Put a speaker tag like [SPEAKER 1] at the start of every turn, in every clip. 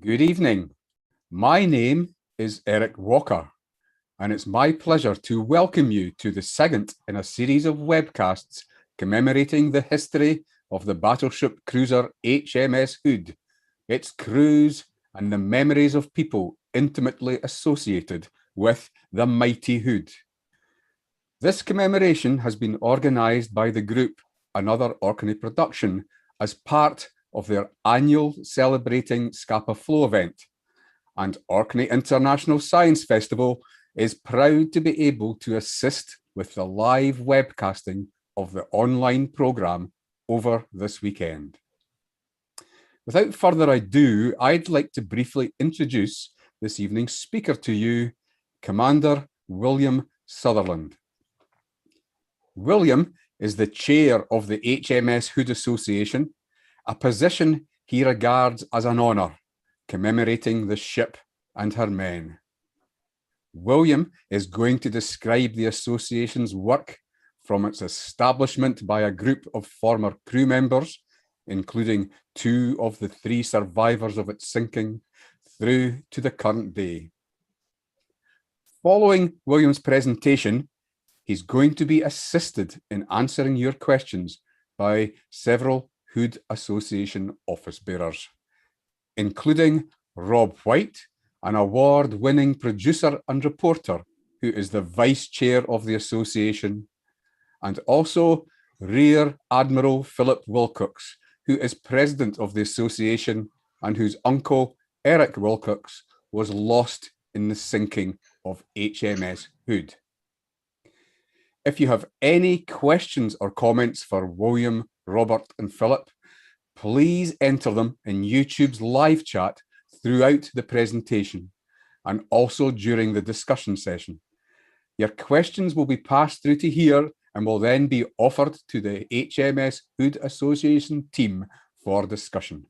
[SPEAKER 1] Good evening. My name is Eric Walker, and it's my pleasure to welcome you to the second in a series of webcasts commemorating the history of the battleship cruiser HMS Hood, its crews, and the memories of people intimately associated with the mighty Hood. This commemoration has been organised by the group Another Orkney Production as part of their annual Celebrating Scapa Flow event, and Orkney International Science Festival is proud to be able to assist with the live webcasting of the online programme over this weekend. Without further ado, I'd like to briefly introduce this evening's speaker to you, Commander William Sutherland. William is the chair of the HMS Hood Association, a position he regards as an honour, commemorating the ship and her men. William is going to describe the association's work from its establishment by a group of former crew members, including 2 of the 3 survivors of its sinking, through to the current day. Following William's presentation, he's going to be assisted in answering your questions by several Hood Association office bearers, including Rob White, an award-winning producer and reporter who is the vice chair of the association, and also Rear Admiral Philip Wilcocks, who is president of the association and whose uncle, Eric Wilcocks, was lost in the sinking of HMS Hood. If you have any questions or comments for William, Robert and Philip, please enter them in YouTube's live chat throughout the presentation and also during the discussion session. Your questions will be passed through to here and will then be offered to the HMS Hood Association team for discussion.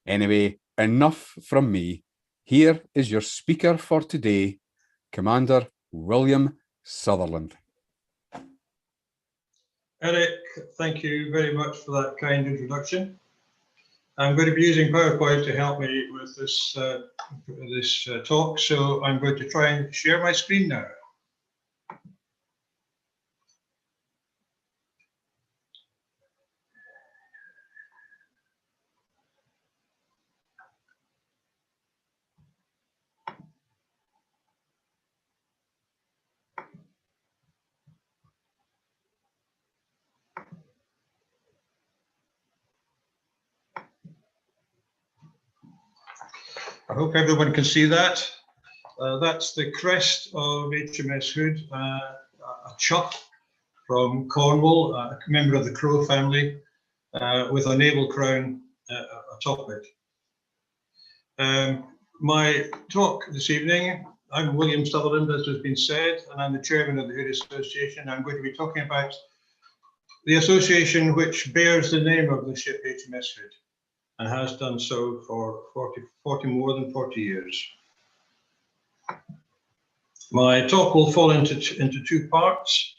[SPEAKER 1] Anyway, enough from me. Here is your speaker for today, Commander William Sutherland.
[SPEAKER 2] Eric, thank you very much for that kind introduction. I'm going to be using PowerPoint to help me with this, talk, so I'm going to try and share my screen now. I hope everyone can see that. That's the crest of HMS Hood, a chuff from Cornwall, a member of the Crow family, with a naval crown atop it. My talk this evening, I'm William Sutherland, as has been said, and I'm the chairman of the Hood Association. I'm going to be talking about the association which bears the name of the ship HMS Hood, and has done so for more than 40 years. My talk will fall into 2 parts.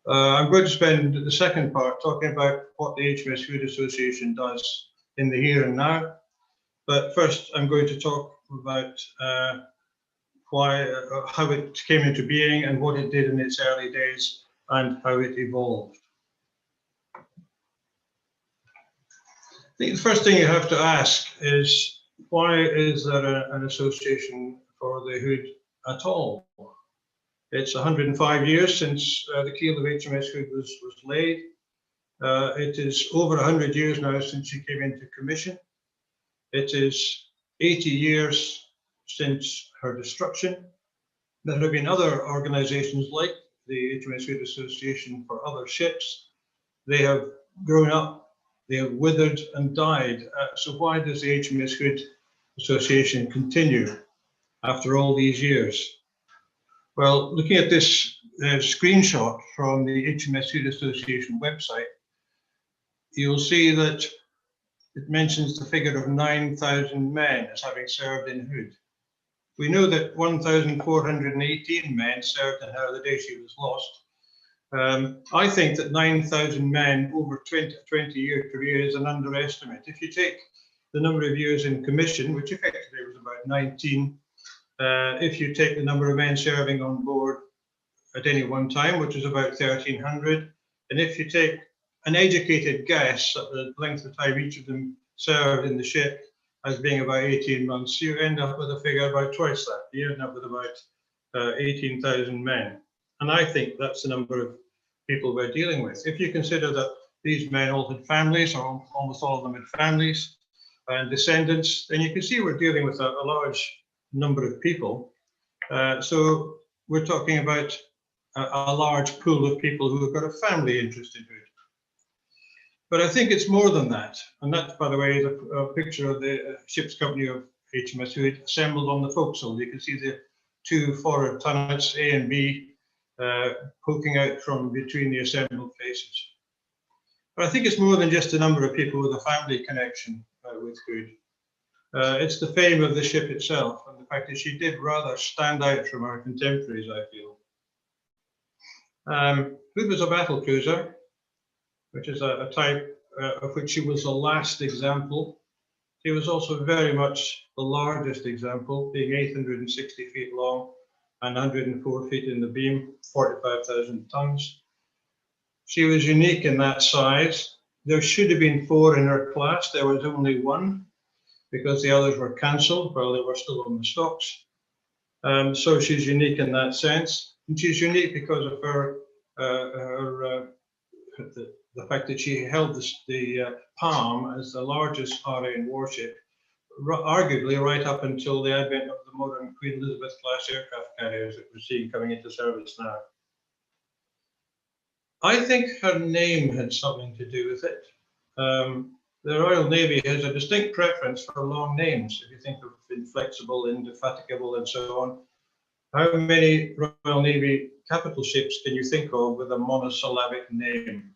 [SPEAKER 2] I'm going to spend the second part talking about what the HMS Hood Association does in the here and now. But first, I'm going to talk about how it came into being and what it did in its early days and how it evolved. I think the first thing you have to ask is, why is there an association for the Hood at all? It's 105 years since the keel of HMS Hood was laid. It is over 100 years now since she came into commission. It is 80 years since her destruction. There have been other organisations like the HMS Hood Association for other ships. They have grown up, they have withered and died. So why does the HMS Hood Association continue after all these years? Well, looking at this screenshot from the HMS Hood Association website, you'll see that it mentions the figure of 9,000 men as having served in Hood. We know that 1,418 men served in her the day she was lost. I think that 9,000 men over a 20-year career is an underestimate. If you take the number of years in commission, which effectively was about 19, if you take the number of men serving on board at any one time, which is about 1,300, and if you take an educated guess at the length of time each of them served in the ship as being about 18 months, you end up with a figure about twice that. You end up with about 18,000 men. And I think that's the number of people we're dealing with. If you consider that these men all had families, or almost all of them had families and descendants, then you can see we're dealing with a large number of people. So we're talking about a large pool of people who have got a family interest in Hood. But I think it's more than that. And that, by the way, is a picture of the ship's company of HMS Hood assembled on the forecastle. You can see the two forward turrets, A and B, poking out from between the assembled faces. But I think it's more than just a number of people with a family connection with Hood. It's the fame of the ship itself and the fact that she did rather stand out from our contemporaries, I feel. Hood was a battle cruiser, which is a type of which she was the last example. She was also very much the largest example, being 860 feet long and 104 feet in the beam, 45,000 tons. She was unique in that size. There should have been 4 in her class. There was only 1 because the others were cancelled while they were still on the stocks. So she's unique in that sense. And she's unique because of the fact that she held the Palm as the largest RAN warship, arguably right up until the advent of the modern Queen Elizabeth class aircraft carriers that we're seeing coming into service now. I think her name had something to do with it. The Royal Navy has a distinct preference for long names. If you think of Inflexible, Indefatigable, and so on, how many Royal Navy capital ships can you think of with a monosyllabic name?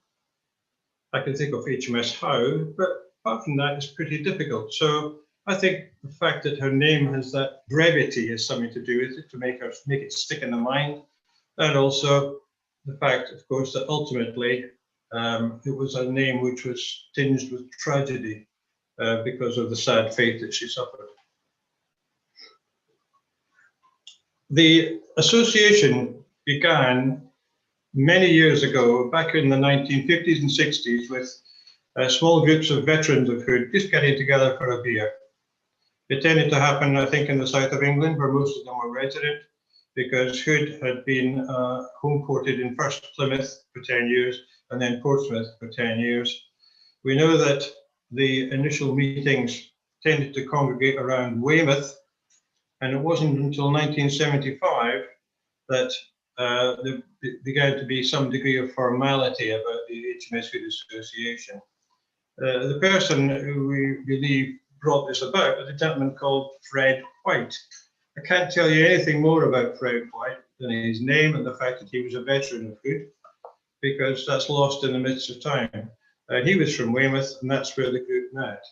[SPEAKER 2] I can think of HMS Howe, but apart from that, it's pretty difficult. So I think the fact that her name has that brevity has something to do with it, to make it stick in the mind, and also the fact, of course, that ultimately it was a name which was tinged with tragedy because of the sad fate that she suffered. The association began many years ago, back in the 1950s and 60s, with small groups of veterans of Hood just getting together for a beer. It tended to happen, I think, in the south of England, where most of them were resident, because Hood had been home ported in first Plymouth for 10 years and then Portsmouth for 10 years. We know that the initial meetings tended to congregate around Weymouth, and it wasn't until 1975 that there began to be some degree of formality about the HMS Hood Association. The person who we believe brought this about was a gentleman called Fred White. I can't tell you anything more about Fred White than his name and the fact that he was a veteran of Hood, because that's lost in the midst of time. He was from Weymouth, and that's where the group met.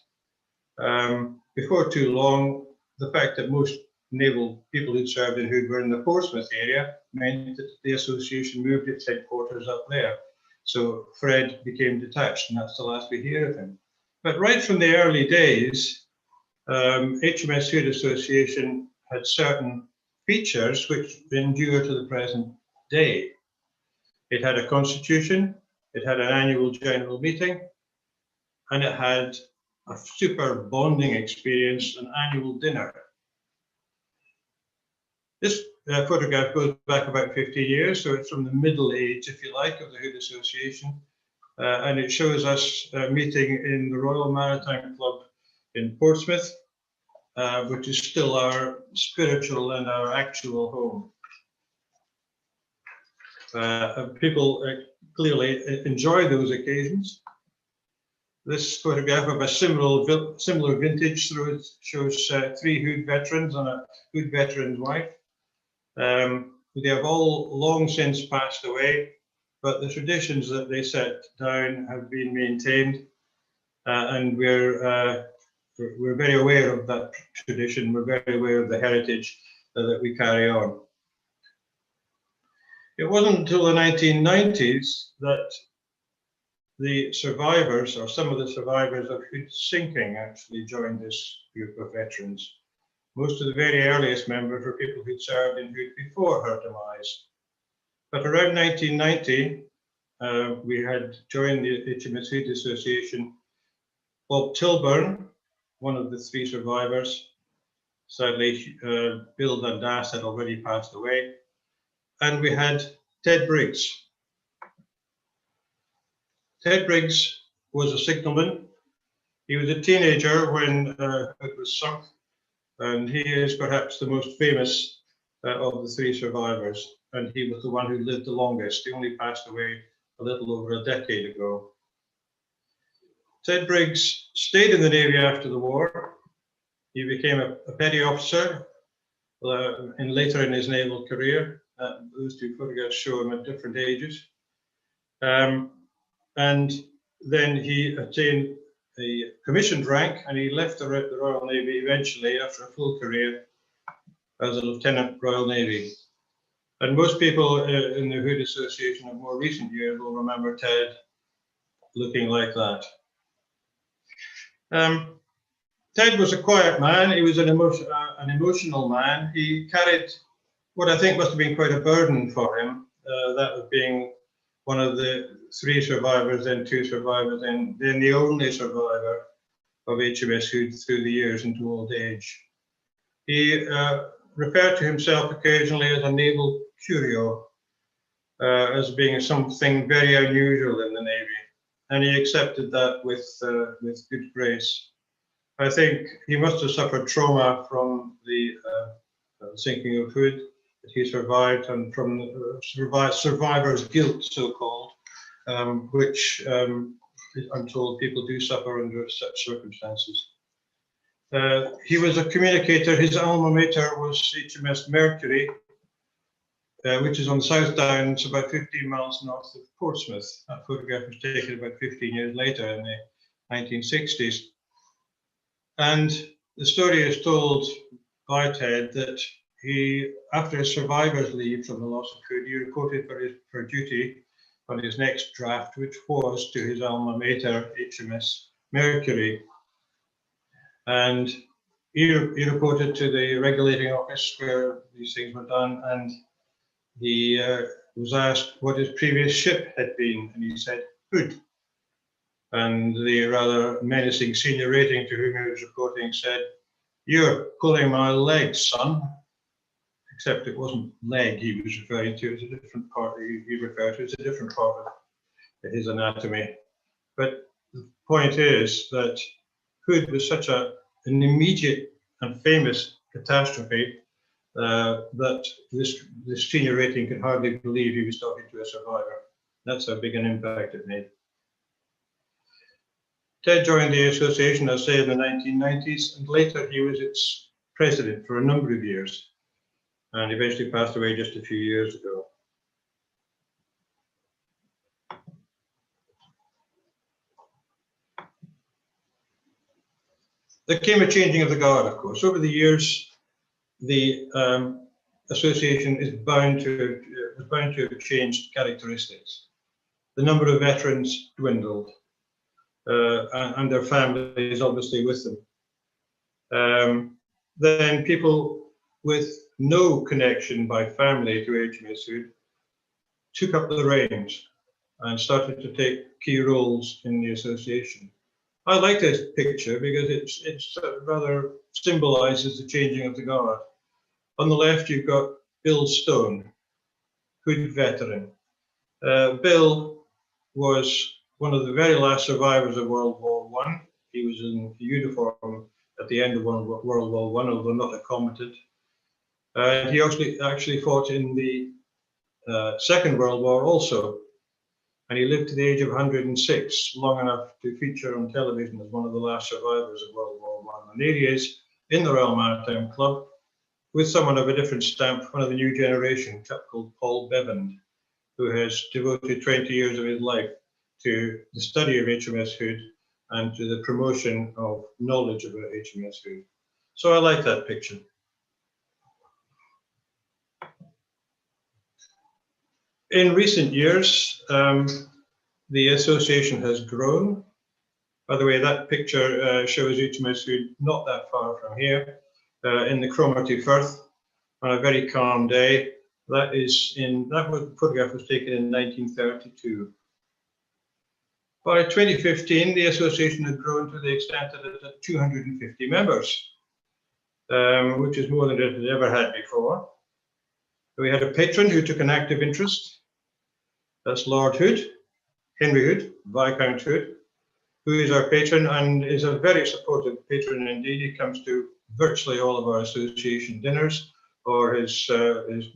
[SPEAKER 2] Before too long, the fact that most naval people who'd served in Hood were in the Portsmouth area meant that the association moved its headquarters up there. So Fred became detached, and that's the last we hear of him. But right from the early days, HMS Hood Association had certain features which endure to the present day. It had a constitution, it had an annual general meeting, and it had a super bonding experience, an annual dinner. This photograph goes back about 50 years, so it's from the middle age, if you like, of the Hood Association. And it shows us meeting in the Royal Maritime Club in Portsmouth, which is still our spiritual and our actual home. People clearly enjoy those occasions. This photograph of a similar vintage shows 3 Hood veterans and a Hood veteran's wife. They have all long since passed away, but the traditions that they set down have been maintained, and we're very aware of that tradition. We're very aware of the heritage that we carry on. It wasn't until the 1990s that the survivors, or some of the survivors of Hood sinking, actually joined this group of veterans. Most of the very earliest members were people who'd served in Hood before her demise. But around 1990, we had joined the Hms Hood Association Bob Tilburn, one of the three survivors. Sadly, Bill Dundas had already passed away. And we had Ted Briggs. Ted Briggs was a signalman. He was a teenager when it was sunk, and he is perhaps the most famous of the three survivors. And he was the one who lived the longest. He only passed away a little over a decade ago. Ted Briggs stayed in the Navy after the war. He became a petty officer later in his naval career. Those two photographs show him at different ages. And then he attained a commissioned rank, and he left the Royal Navy eventually after a full career as a Lieutenant Royal Navy. And most people in the Hood Association of more recent years will remember Ted looking like that. Ted was a quiet man. He was an emotional man. He carried what I think must have been quite a burden for him, that of being one of the three survivors, then two survivors, and then the only survivor of HMS Hood through the years into old age. He referred to himself occasionally as a naval curio, as being something very unusual in the Navy, and he accepted that with good grace. I think he must have suffered trauma from the sinking of Hood that he survived, and from survivor's guilt, so-called, which I'm told people do suffer under such circumstances. He was a communicator. His alma mater was HMS Mercury, which is on the South Downs, about 15 miles north of Portsmouth. That photograph was taken about 15 years later in the 1960s. And the story is told by Ted that he, after his survivor's leave from the loss of Hood, he reported for duty on his next draft, which was to his alma mater, HMS Mercury. And he reported to the regulating office where these things were done, and he was asked what his previous ship had been, and he said, Hood. And the rather menacing senior rating to whom he was reporting said, "You're pulling my leg, son." Except it wasn't leg he was referring to, it was a different part he referred to, it's a different part of his anatomy. But the point is that Hood was such an immediate and famous catastrophe that this senior rating could hardly believe he was talking to a survivor. That's how big an impact it made. Ted joined the association, I say, in the 1990s, and later he was its president for a number of years, and eventually passed away just a few years ago. There came a changing of the guard, of course. Over the years, the association is bound to have changed characteristics. The number of veterans dwindled, and their families obviously with them. Then people with no connection by family to HMS Hood took up the reins and started to take key roles in the association. I like this picture because it's rather symbolizes the changing of the guard. On the left, you've got Bill Stone, Hood veteran. Bill was one of the very last survivors of World War I. He was in uniform at the end of World War I, although not a combatant. He actually fought in the Second World War also. And he lived to the age of 106, long enough to feature on television as one of the last survivors of World War I. And there he is in the Royal Maritime Club with someone of a different stamp, one of the new generation, a chap called Paul Bevan, who has devoted 20 years of his life to the study of HMS Hood and to the promotion of knowledge about HMS Hood. So I like that picture. In recent years, the association has grown. By the way, that picture shows HMS Hood not that far from here, in the Cromarty Firth on a very calm day. That photograph was taken in 1932. By 2015, the association had grown to the extent that it had 250 members, which is more than it had ever had before. We had a patron who took an active interest. That's Lord Hood, Henry Hood, Viscount Hood, who is our patron and is a very supportive patron indeed. He comes to virtually all of our association dinners, or his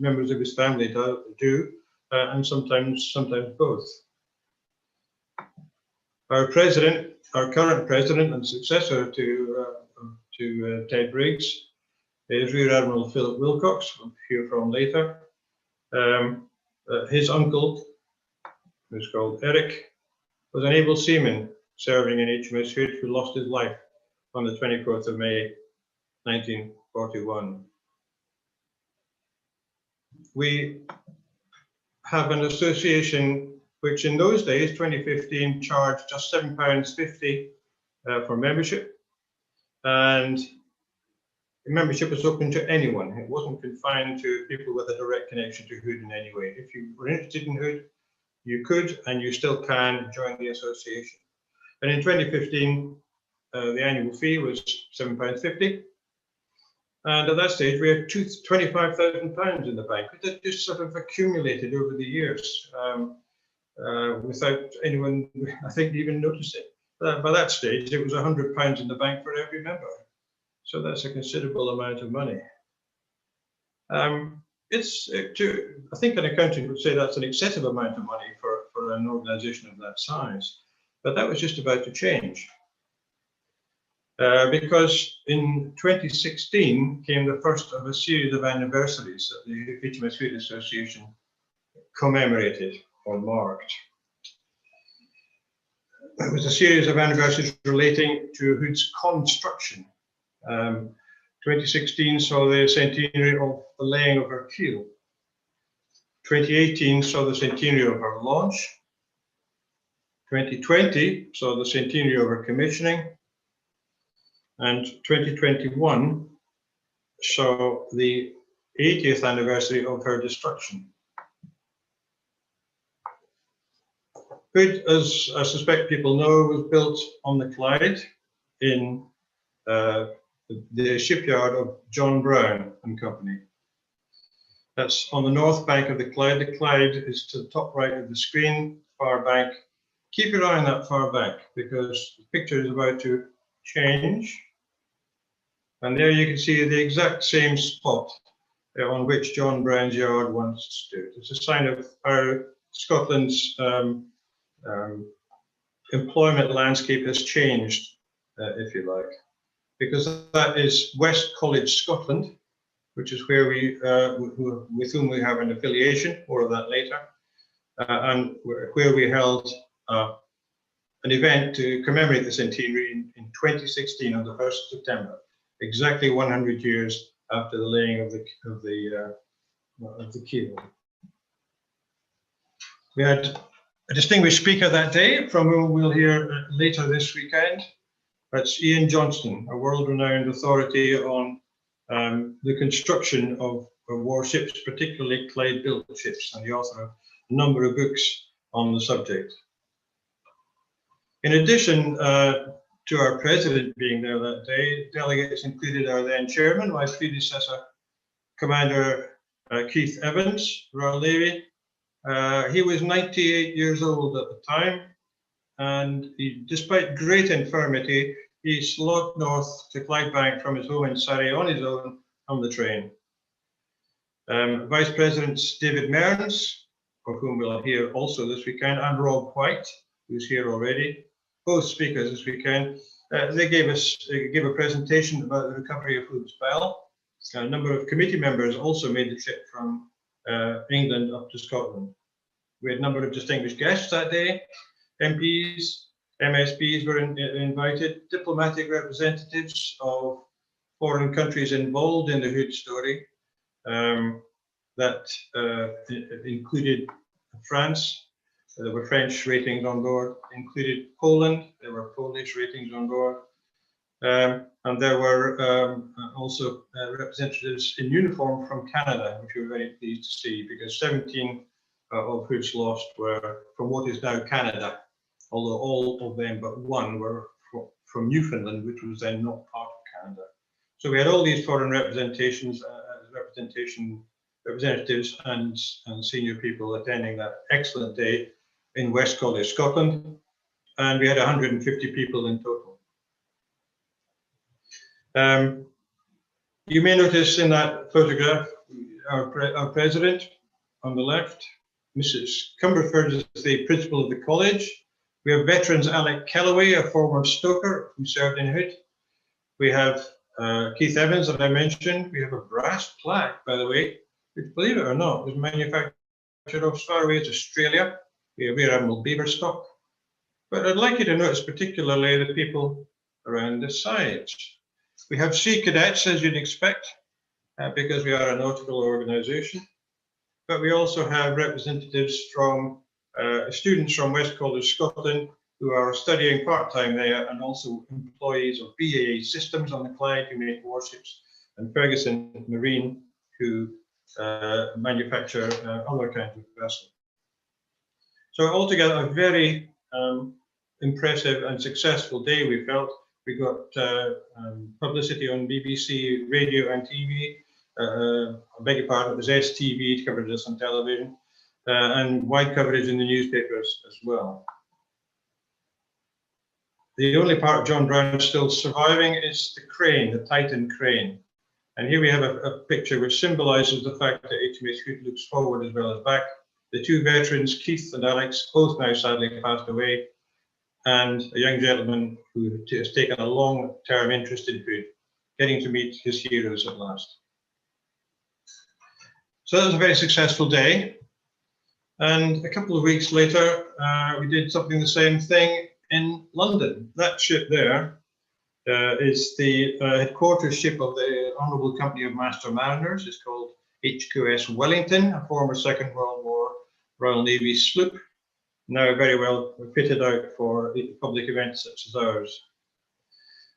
[SPEAKER 2] members of his family do, and sometimes both. Our president, our current president and successor to Ted Briggs, is Rear Admiral Philip Wilcocks, we'll hear from later. His uncle, who's called Eric, was an able seaman serving in HMS Hood who lost his life on the 24th of May, 1941. We have an association which in those days, 2015, charged just £7.50 for membership. And membership was open to anyone. It wasn't confined to people with a direct connection to Hood in any way. If you were interested in Hood, you could, and you still can, join the association. And in 2015, the annual fee was £7.50. And at that stage, we had £25,000 in the bank. It just sort of accumulated over the years without anyone, I think, even noticing. By that stage, it was £100 in the bank for every member. So that's a considerable amount of money. I think an accountant would say that's an excessive amount of money for an organisation of that size. But that was just about to change. Because in 2016 came the first of a series of anniversaries that the HMS Hood Association commemorated or marked. It was a series of anniversaries relating to Hood's construction. 2016 saw the centenary of the laying of her keel. 2018 saw the centenary of her launch. 2020 saw the centenary of her commissioning. And 2021 saw the 80th anniversary of her destruction. Hood, as I suspect people know, was built on the Clyde in the shipyard of John Brown and Company. That's on the north bank of the Clyde. The Clyde is to the top right of the screen, far bank. Keep your eye on that far bank because the picture is about to change. And there you can see the exact same spot on which John Brown's yard once stood. It's a sign of how Scotland's employment landscape has changed, if you like, because that is West College, Scotland, which is where we, with whom we have an affiliation, more of that later, and where we held an event to commemorate the centenary in 2016 on the 1st of September. Exactly 100 years after the laying of the keel. We had a distinguished speaker that day, from whom we'll hear later this weekend. That's Ian Johnston, a world-renowned authority on the construction of warships, particularly Clyde-built ships, and the author of a number of books on the subject. In addition to our president being there that day, delegates included our then chairman, my predecessor, Commander Keith Evans, Royal Navy. He was 98 years old at the time, and despite great infirmity, he slogged north to Clydebank from his home in Surrey on his own on the train. Vice Presidents David Merence, of whom we'll hear also this weekend, and Rob White, who's here already, both speakers this weekend. They gave a presentation about the recovery of Hood's Bell. A number of committee members also made the trip from England up to Scotland. We had a number of distinguished guests that day. MPs, MSPs were invited, diplomatic representatives of foreign countries involved in the Hood story, that included France, There were French ratings on board, included Poland. There were Polish ratings on board. And there were also representatives in uniform from Canada, which we were very pleased to see, because 17 of Hoods lost were from what is now Canada, although all of them but one were from Newfoundland, which was then not part of Canada. So we had all these foreign representations, representatives and senior people attending that excellent day in West College, Scotland, and we had 150 people in total. You may notice in that photograph our president on the left. Mrs. Cumberford is the principal of the college. We have veterans Alec Kellaway, a former stoker who served in Hood. We have Keith Evans that I mentioned. We have a brass plaque, by the way, which, believe it or not, was manufactured as far away as Australia. We have Rear Admiral Beaverstock. But I'd like you to notice particularly the people around the sides. We have sea cadets, as you'd expect, because we are a nautical organisation. But we also have representatives from students from West College, Scotland, who are studying part-time there, and also employees of BAE Systems on the Clyde, who make warships, and Ferguson Marine, who manufacture other kinds of vessels. So altogether, a very impressive and successful day, we felt. We got publicity on BBC radio and TV. I beg your pardon, it was STV covered this on television, and wide coverage in the newspapers as well. The only part of John Brown still surviving is the crane, the Titan crane. And here we have a picture which symbolises the fact that HMS Hood looks forward as well as back. The two veterans, Keith and Alex, both now sadly passed away, and a young gentleman who has taken a long-term interest in Hood, getting to meet his heroes at last. So that was a very successful day. And a couple of weeks later, we did something the same thing in London. That ship there is the headquarters ship of the Honourable Company of Master Mariners. It's called HQS Wellington, a former Second World War Royal Navy sloop, now very well fitted out for public events such as ours.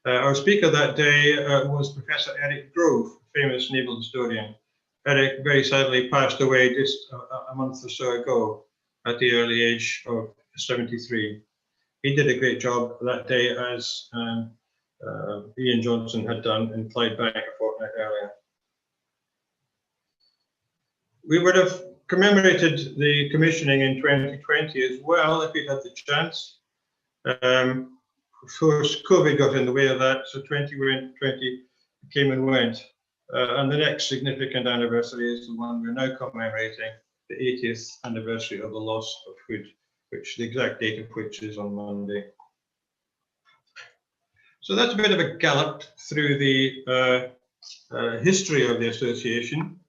[SPEAKER 2] Our speaker that day was Professor Eric Grove, famous naval historian. Eric very sadly passed away just a month or so ago at the early age of 73. He did a great job that day, as Ian Johnson had done in Clydebank a fortnight earlier. We would have commemorated the commissioning in 2020 as well if we'd had the chance. Of course, COVID got in the way of that, so 2020 came and went. And the next significant anniversary is the one we're now commemorating, the 80th anniversary of the loss of Hood, which the exact date of which is on Monday. So that's a bit of a gallop through the history of the association.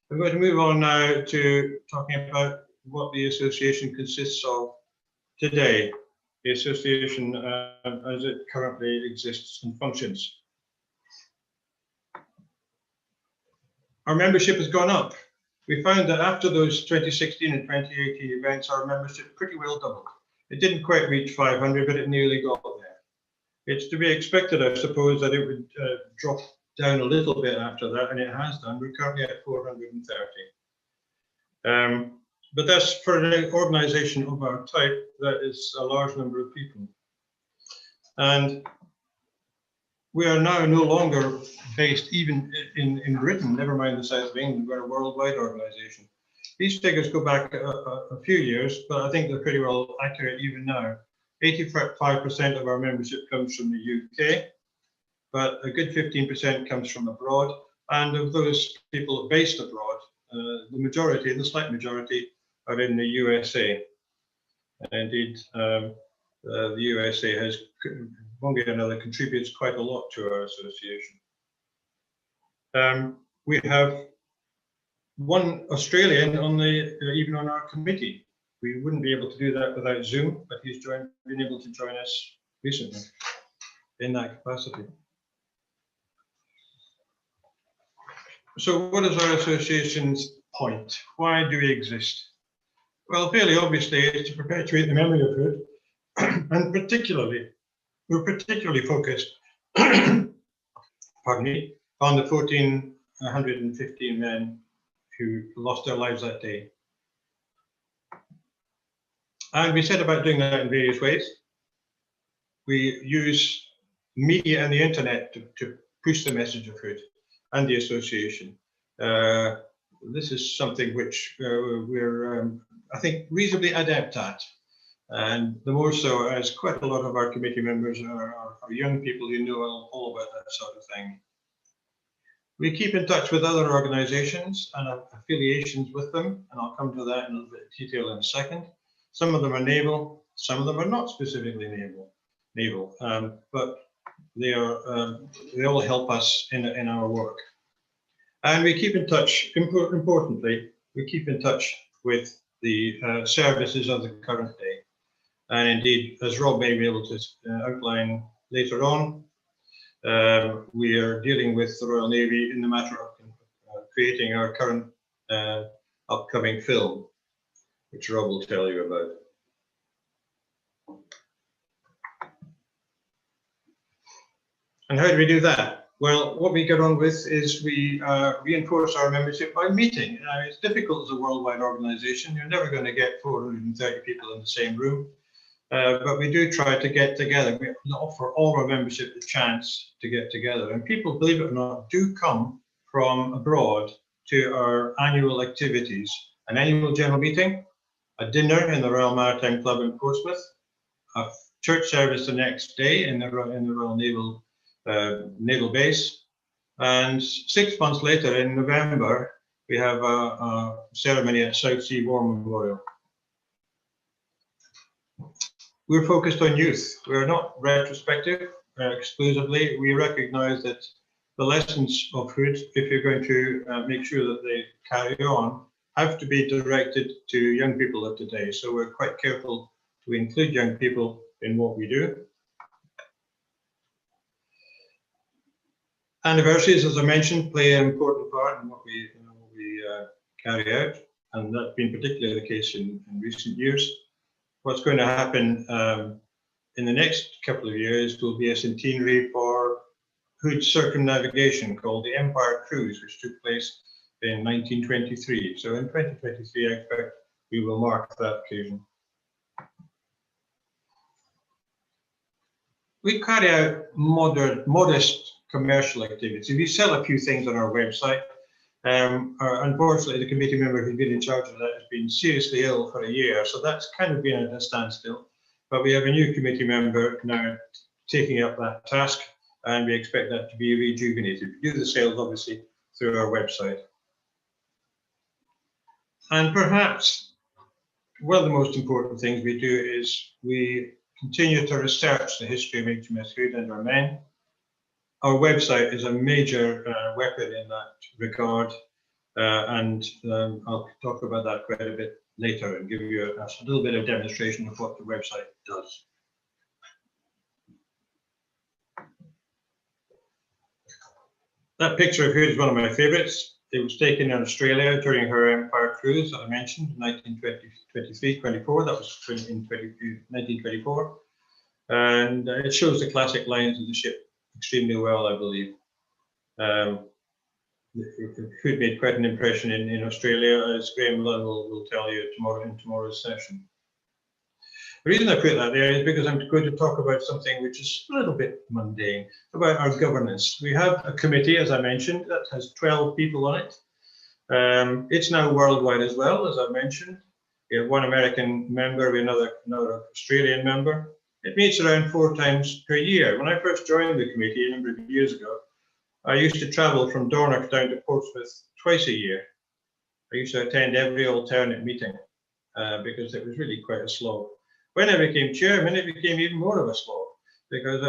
[SPEAKER 2] I'm going to move on now to talking about what the association consists of today, the association as it currently exists and functions. Our membership has gone up. We found that after those 2016 and 2018 events, our membership pretty well doubled. It didn't quite reach 500, but it nearly got there. It's to be expected, I suppose, that it would drop down a little bit after that, and it has done. We're currently at 430. But that's for an organisation of our type, that is a large number of people. And we are now no longer based even in Britain, never mind the south of England. We're a worldwide organisation. These figures go back a few years, but I think they're pretty well accurate even now. 85% of our membership comes from the UK, but a good 15% comes from abroad. And of those people based abroad, the majority, the slight majority, are in the USA. And indeed, the USA has, one way or another, contributes quite a lot to our association. We have one Australian on the even on our committee. We wouldn't be able to do that without Zoom, but he's been able to join us recently in that capacity. So what is our association's point? Why do we exist? Well, fairly obviously, it's to perpetuate the memory of Hood, and we're particularly focused, pardon me, on the 1,415 men who lost their lives that day. And we set about doing that in various ways. We use media and the internet to push the message of Hood and the association. This is something which we're, I think, reasonably adept at. And the more so as quite a lot of our committee members are young people who know all about that sort of thing. We keep in touch with other organisations and have affiliations with them, and I'll come to that in a little bit of detail in a second. Some of them are naval, some of them are not specifically naval, but they all help us in our work. And we keep in touch, importantly, we keep in touch with the services of the current day. And indeed, as Rob may be able to outline later on, we are dealing with the Royal Navy in the matter of creating our current upcoming film, which Rob will tell you about. And how do we do that? Well, what we get on with is we reinforce our membership by meeting. It's difficult as a worldwide organisation. You're never going to get 430 people in the same room. But we do try to get together. We offer all our membership the chance to get together. And people, believe it or not, do come from abroad to our annual activities. An annual general meeting, a dinner in the Royal Maritime Club in Portsmouth, a church service the next day in the Royal Naval Base. And 6 months later, in November, we have a ceremony at South Sea War Memorial. We're focused on youth. We're not retrospective exclusively. We recognise that the lessons of Hood, if you're going to make sure that they carry on, have to be directed to young people of today. So we're quite careful to include young people in what we do. Anniversaries, as I mentioned, play an important part in what we carry out, and that's been particularly the case in recent years. What's going to happen in the next couple of years will be a centenary for Hood's circumnavigation called the Empire Cruise, which took place in 1923. So in 2023, I expect we will mark that occasion. We carry out modest commercial activities. We sell a few things on our website. Unfortunately, the committee member who's been in charge of that has been seriously ill for a year, so that's kind of been at a standstill. But we have a new committee member now taking up that task, and we expect that to be rejuvenated. We do the sales, obviously, through our website. And perhaps one of the most important things we do is we continue to research the history of HMS Hood and our men. Our website is a major weapon in that regard, and I'll talk about that quite a bit later and give you a little bit of demonstration of what the website does. That picture of Hood is one of my favourites. It was taken in Australia during her Empire Cruise that I mentioned in 1923-24. That was in 1924. And it shows the classic lines of the ship extremely well, I believe. Hood made quite an impression in Australia, as Graeme Lunn will tell you in tomorrow's session. The reason I put that there is because I'm going to talk about something which is a little bit mundane, about our governance. We have a committee, as I mentioned, that has 12 people on it. It's now worldwide as well, as I mentioned. We have one American member, we have another Australian member. It meets around 4 times per year. When I first joined the committee a number of years ago, I used to travel from Dornoch down to Portsmouth twice a year. I used to attend every alternate meeting because it was really quite a slog. When I became chairman, it became even more of a slog because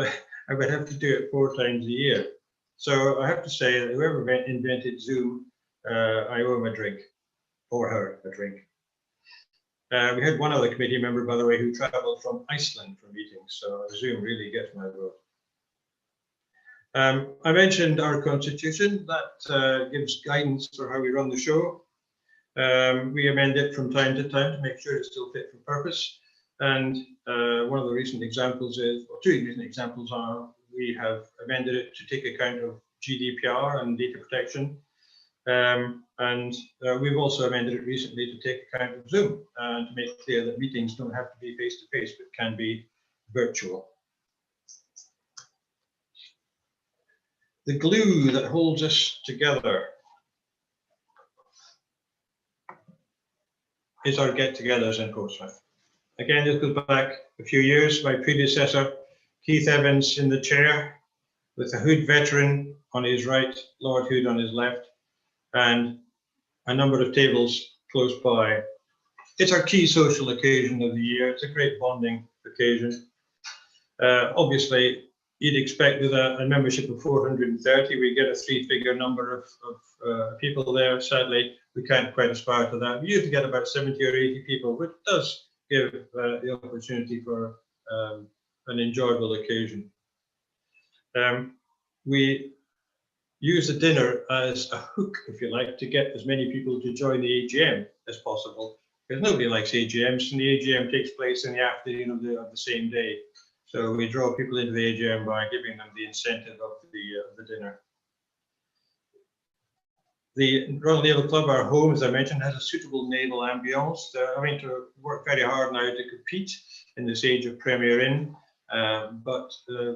[SPEAKER 2] I would have to do it 4 times a year. So I have to say that whoever invented Zoom, I owe him a drink, or her a drink. We had one other committee member, by the way, who travelled from Iceland for meetings, so Zoom really gets my vote. I mentioned our constitution. That gives guidance for how we run the show. We amend it from time to time to make sure it's still fit for purpose. And one of the recent examples is, or two recent examples are, we have amended it to take account of GDPR and data protection. We've also amended it recently to take account of Zoom and to make clear that meetings don't have to be face-to-face, but can be virtual. The glue that holds us together is our get-togethers in Portsmouth. Again, this goes back a few years. My predecessor, Keith Evans, in the chair, with a Hood veteran on his right, Lord Hood on his left, and a number of tables close by. It's our key social occasion of the year. It's a great bonding occasion. Obviously, you'd expect with a membership of 430, we get a three-figure number of people there. Sadly, we can't quite aspire to that. We usually get about 70 or 80 people, which does give the opportunity for an enjoyable occasion. We use the dinner as a hook, if you like, to get as many people to join the AGM as possible, because nobody likes AGMs, and the AGM takes place in the afternoon of the same day. So we draw people into the AGM by giving them the incentive of the dinner. The Royal Naval Club, our home, as I mentioned, has a suitable naval ambience. They're having to work very hard now to compete in this age of Premier Inn, but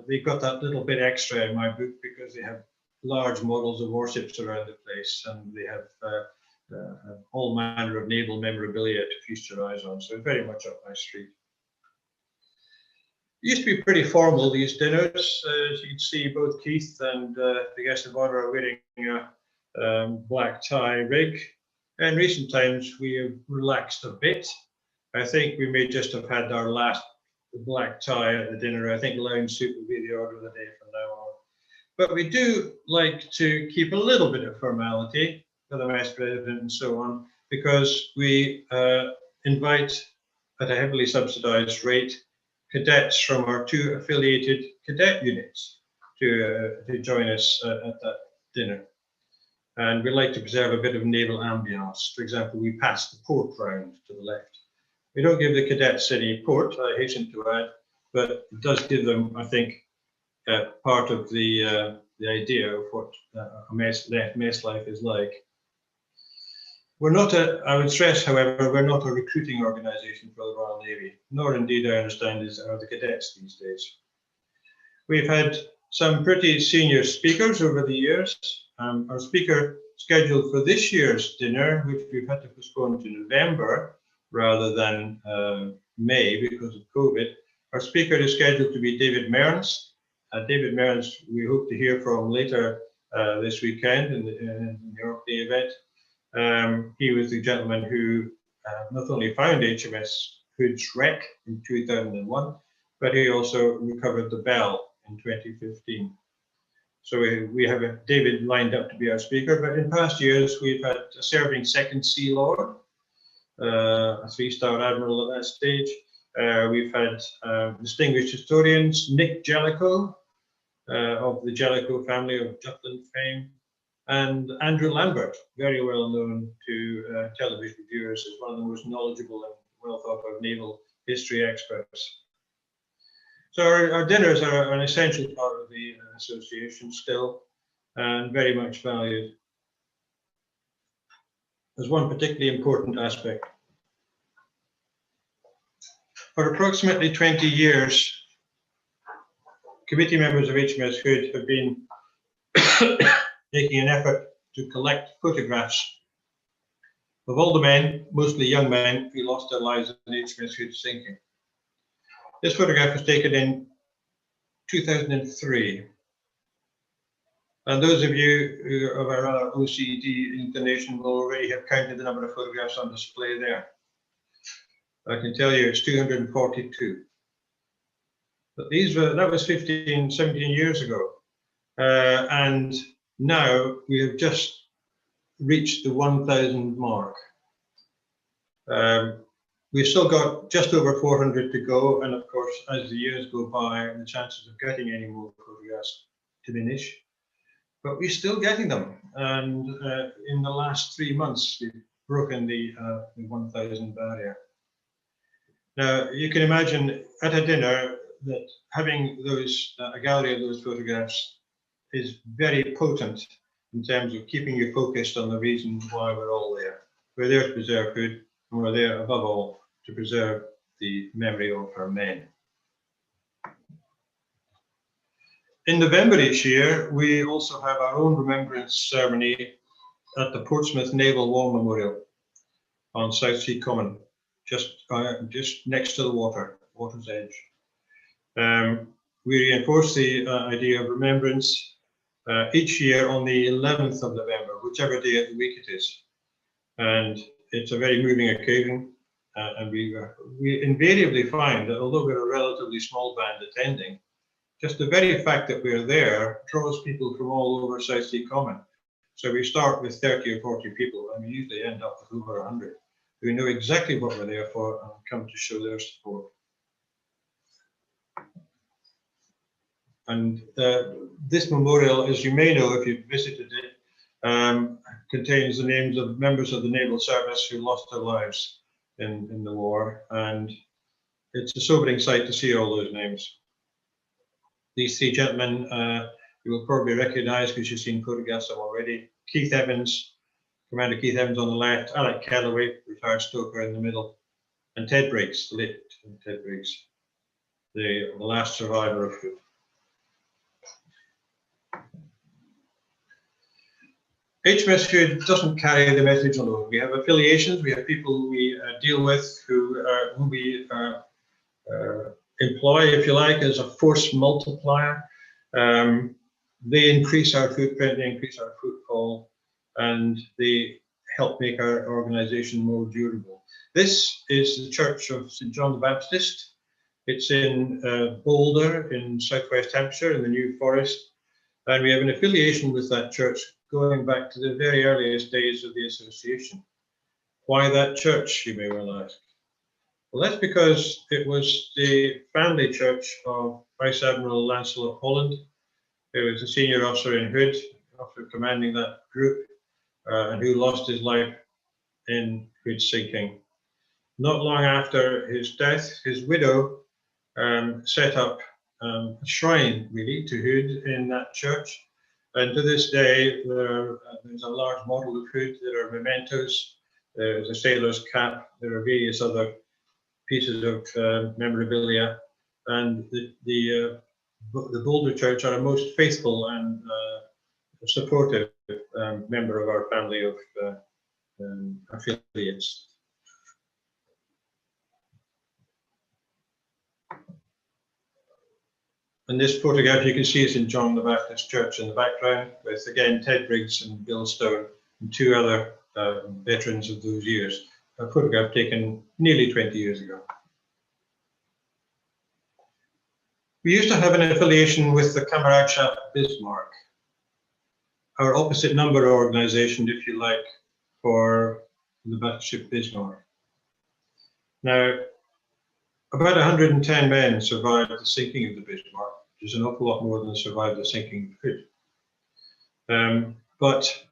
[SPEAKER 2] they've got that little bit extra in my book because they have large models of warships around the place, and they have all manner of naval memorabilia to feast your eyes on. So very much up my street. It used to be pretty formal, these dinners. As you can see, both Keith and the guest of honour are wearing a black tie rig. In recent times, we have relaxed a bit. I think we may just have had our last black tie at the dinner. I think lounge suit will be the order of the day from now on. But we do like to keep a little bit of formality for the Vice President and so on, because we invite at a heavily subsidised rate cadets from our two affiliated cadet units to join us at that dinner. And we like to preserve a bit of naval ambience. For example, we pass the port round to the left. We don't give the cadets any port, I hasten to add, but it does give them, I think, part of the idea of what a mess life is like. We're not I would stress, however, we're not a recruiting organisation for the Royal Navy, nor indeed, I understand, are the cadets these days. We've had some pretty senior speakers over the years. Our speaker scheduled for this year's dinner, which we've had to postpone to November rather than May because of COVID. Our speaker is scheduled to be David Merence. David Merence, we hope to hear from later this weekend in the Orkney event. He was the gentleman who not only found HMS Hood's wreck in 2001, but he also recovered the Bell in 2015. So we have David lined up to be our speaker, but in past years we've had a serving second Sea Lord, a three-star admiral at that stage. We've had distinguished historians, Nick Jellicoe of the Jellicoe family of Jutland fame, and Andrew Lambert, very well known to television viewers as one of the most knowledgeable and well thought of naval history experts. So our dinners are an essential part of the association still, and very much valued. There's one particularly important aspect. For approximately 20 years, committee members of HMS Hood have been making an effort to collect photographs of all the men, mostly young men, who lost their lives in HMS Hood sinking. This photograph was taken in 2003. And those of you who have a rather OCD inclination will already have counted the number of photographs on display there. I can tell you it's 242. But that was 15, 17 years ago. And now we have just reached the 1,000 mark. We've still got just over 400 to go, and of course, as the years go by, the chances of getting any more photographs diminish. But we're still getting them, and in the last 3 months, we've broken the 1,000 barrier. Now, you can imagine at a dinner that having those a gallery of those photographs is very potent in terms of keeping you focused on the reason why we're all there. We're there to preserve food, and we're there above all to preserve the memory of our men. In November each year, we also have our own remembrance ceremony at the Portsmouth Naval War Memorial on South Sea Common, just next to the water's edge. We reinforce the idea of remembrance each year on the 11th of November, whichever day of the week it is. And it's a very moving occasion. And we invariably find that although we're a relatively small band attending, just the very fact that we're there draws people from all over South Sea Common. So we start with 30 or 40 people, and we usually end up with over 100 who know exactly what we're there for and come to show their support. And this memorial, as you may know if you've visited it, contains the names of members of the naval service who lost their lives in the war, and it's a sobering sight to see all those names. These three gentlemen you will probably recognise because you've seen photographs of them already. Keith Evans, Commander Keith Evans on the left, Alec Kellaway, retired stoker in the middle, and Ted Briggs, the late Ted Briggs, the last survivor of Hood. HMS Hood doesn't carry the message alone. We have affiliations, we have people we deal with who we employ, if you like, as a force multiplier. They increase our footprint, they increase our footfall, and they help make our organisation more durable. This is the Church of St John the Baptist. It's in Boulder in southwest Hampshire in the New Forest, and we have an affiliation with that church going back to the very earliest days of the association. Why that church, you may well ask? Well, that's because it was the family church of Vice Admiral Lancelot Holland, who was a senior officer in Hood, after commanding that group, and who lost his life in Hood sinking. Not long after his death, his widow set up a shrine, really, to Hood in that church. And to this day, there's a large model of Hood. There are mementos, there's a sailor's cap, there are various other pieces of memorabilia, and the Boulder Church are a most faithful and supportive member of our family of affiliates. In this photograph, you can see St John the Baptist Church in the background, with again Ted Briggs and Bill Stone and two other veterans of those years. A photograph taken nearly 20 years ago. We used to have an affiliation with the Kameradschaft Bismarck, our opposite number organisation, if you like, for the battleship Bismarck. Now, about 110 men survived the sinking of the Bismarck, which is an awful lot more than survived the sinking of Hood. But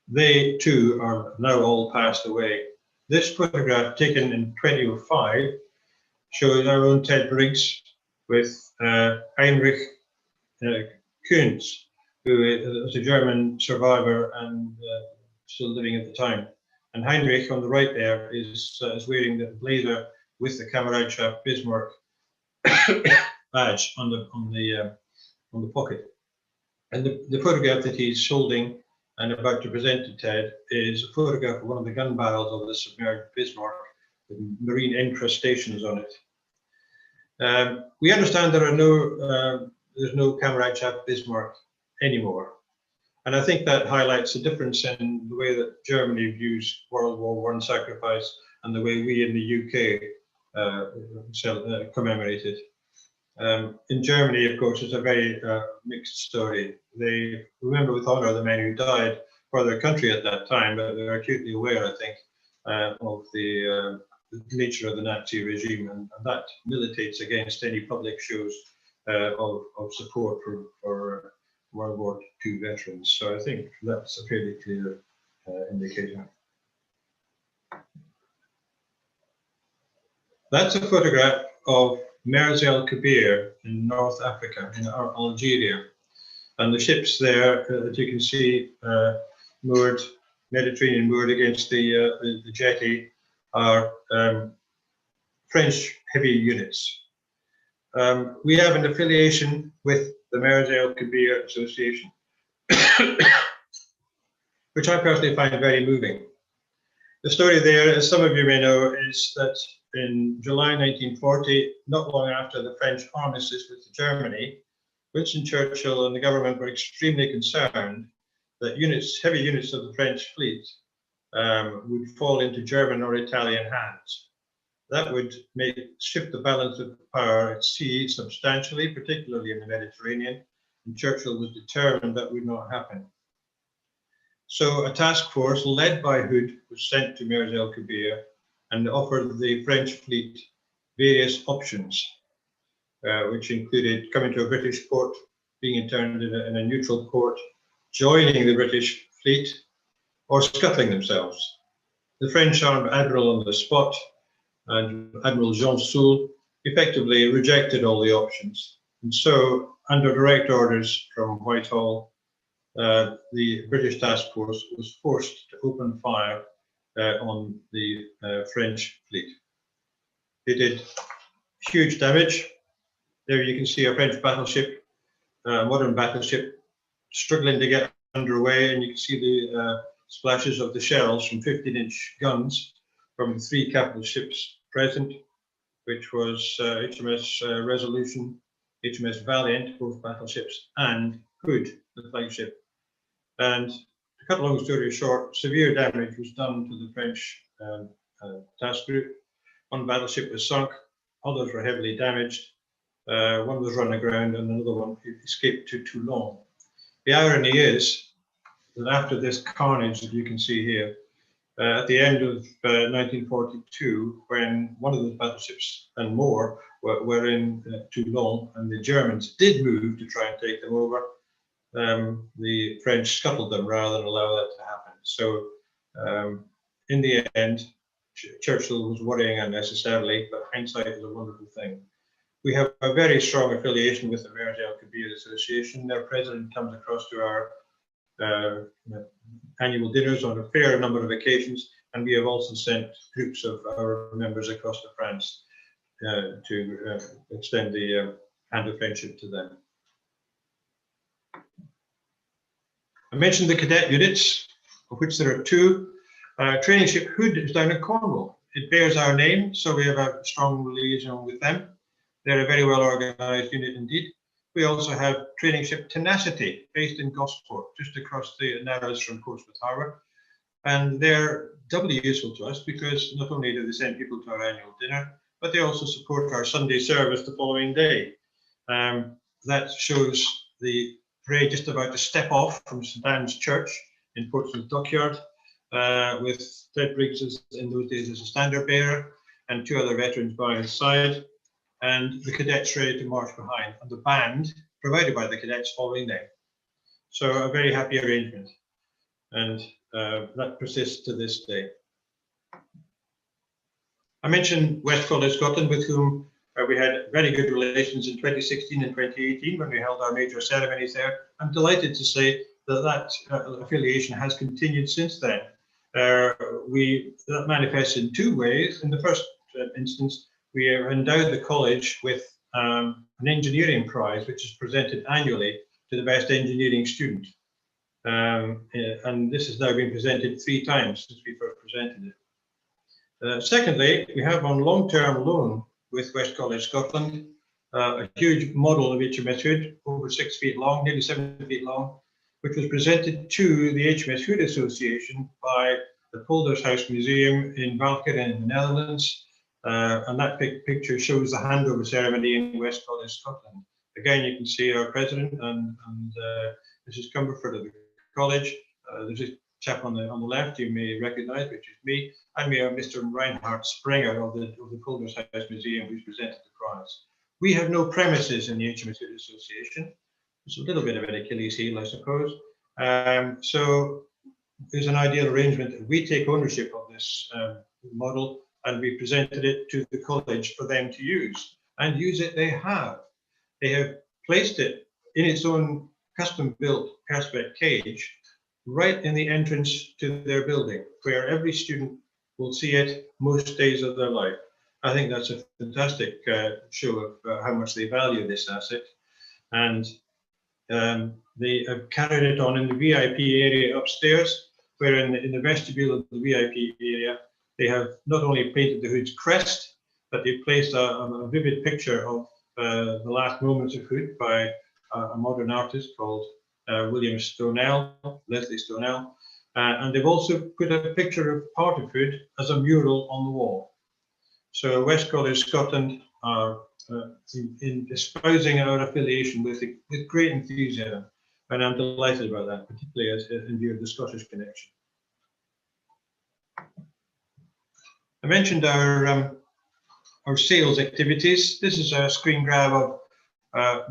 [SPEAKER 2] they too are now all passed away. This photograph, taken in 2005, shows our own Ted Briggs with Heinrich Kuhns, who was a German survivor and still living at the time. And Heinrich on the right there is wearing the blazer with the Kameradschaft Bismarck badge on the pocket. And the photograph that he's holding and about to present to Ted is a photograph of one of the gun barrels of the submerged Bismarck with marine incrustations on it. We understand there's no Kameradschaft Bismarck anymore. And I think that highlights the difference in the way that Germany views World War I sacrifice and the way we in the UK commemorate it. In Germany, of course, it's a very mixed story. They remember with honour the men who died for their country at that time, but they're acutely aware, I think, of the nature of the Nazi regime, and that militates against any public shows of support for World War II veterans. So I think that's a fairly clear indicator. That's a photograph of Merence in North Africa, in Algeria. And the ships there, as you can see, moored, Mediterranean moored against the jetty, are French heavy units. We have an affiliation with the Merence Association, which I personally find very moving. The story there, as some of you may know, is that in July 1940, not long after the French armistice with Germany, Winston Churchill and the government were extremely concerned that heavy units of the French fleet would fall into German or Italian hands. That would shift the balance of power at sea substantially, particularly in the Mediterranean, and Churchill was determined that would not happen. So a task force led by Hood was sent to Merence and offered the French fleet various options, which included coming to a British port, being interned in a neutral port, joining the British fleet, or scuttling themselves. The French armed admiral on the spot, and Admiral Jean Soult, effectively rejected all the options. And so, under direct orders from Whitehall, the British task force was forced to open fire on the French fleet. They did huge damage. There you can see a French battleship, modern battleship, struggling to get underway, and you can see the splashes of the shells from 15-inch guns from the 3 capital ships present, which was HMS Resolution, HMS Valiant, both battleships, and Hood, the flagship. And to cut a long story short, severe damage was done to the French task group. One battleship was sunk, others were heavily damaged. One was run aground and another one escaped to Toulon. The irony is that after this carnage that you can see here, at the end of 1942, when one of the battleships and more were in Toulon, and the Germans did move to try and take them over, the French scuttled them rather than allow that to happen. So in the end, Churchill was worrying unnecessarily, but hindsight is a wonderful thing. We have a very strong affiliation with the Merence Association. Their president comes across to our annual dinners on a fair number of occasions, and we have also sent groups of our members across to France to extend the hand of friendship to them. I mentioned the cadet units, of which there are 2. Training ship Hood is down in Cornwall. It bears our name, so we have a strong liaison with them. They're a very well organised unit indeed. We also have training ship Tenacity, based in Gosport, just across the Narrows from Portsmouth Harbour. And they're doubly useful to us because not only do they send people to our annual dinner, but they also support our Sunday service the following day. That shows the parade just about to step off from St Anne's Church in Portsmouth Dockyard, with Ted Briggs in those days as a standard bearer and 2 other veterans by his side, and the cadets ready to march behind, and the band provided by the cadets following them. So a very happy arrangement, and that persists to this day. I mentioned West College Scotland, with whom we had very good relations in 2016 and 2018 when we held our major ceremonies there. I'm delighted to say that that affiliation has continued since then. That manifests in 2 ways. In the first instance, we have endowed the college with an engineering prize, which is presented annually to the best engineering student. And this has now been presented 3 times since we first presented it. Secondly, we have on long-term loan with West College Scotland a huge model of HMS Hood, over 6 feet long, nearly 7 feet long, which was presented to the HMS Hood Association by the Polders House Museum in Valkeren in the Netherlands. And that picture shows the handover ceremony in West College Scotland. Again, you can see our president and Mrs. Cumberford of the college. There's a chap on the left you may recognise, which is me, and we have Mr. Reinhard Sprenger of the Polders House Museum, who's presented the prize. We have no premises in the HMS Hood Association. It's a little bit of an Achilles heel, I suppose. So there's an ideal arrangement that we take ownership of this model, and we presented it to the college for them to use. And use it they have. They have placed it in its own custom-built perspex cage right in the entrance to their building, where every student will see it most days of their life. I think that's a fantastic show of how much they value this asset. And they have carried it on in the VIP area upstairs, where in the vestibule of the VIP area, they have not only painted the Hood's crest, but they've placed a vivid picture of the last moments of Hood by a modern artist called Leslie Stonell. And they've also put a picture of part of Hood as a mural on the wall. So West College Scotland are in espousing our affiliation with great enthusiasm, and I'm delighted about that, particularly as in view of the Scottish connection. I mentioned our sales activities. This is a screen grab of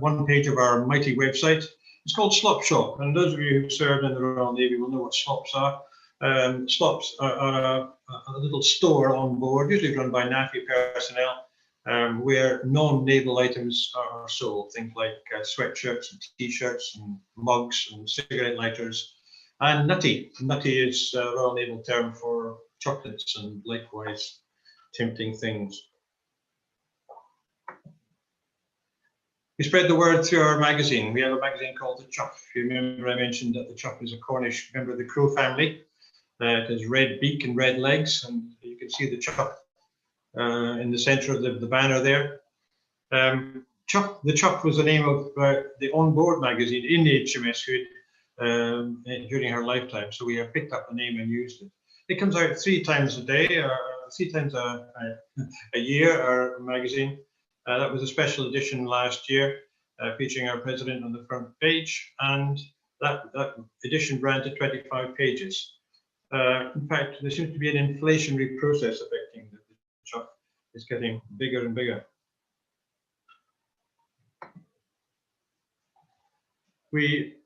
[SPEAKER 2] one page of our mighty website. It's called Slop Shop, and those of you who've served in the Royal Navy will know what slops are. Slops are a little store on board, usually run by NAFI personnel, where non-naval items are sold, things like sweatshirts and t-shirts and mugs and cigarette lighters. And nutty. Nutty is a Royal Naval term for chocolates and likewise tempting things. We spread the word through our magazine. We have a magazine called The Chuff. If you remember, I mentioned that the Chuff is a Cornish member of the crow family. It has red beak and red legs, and you can see the Chuff in the centre of the banner there. The Chuff was the name of the onboard magazine in the HMS Hood during her lifetime, so we have picked up the name and used it. It comes out 3 times a day, 3 times a year, our magazine. That was a special edition last year, featuring our president on the front page, and that edition ran to 25 pages. In fact, there seems to be an inflationary process affecting the Chuff. It's getting bigger and bigger. We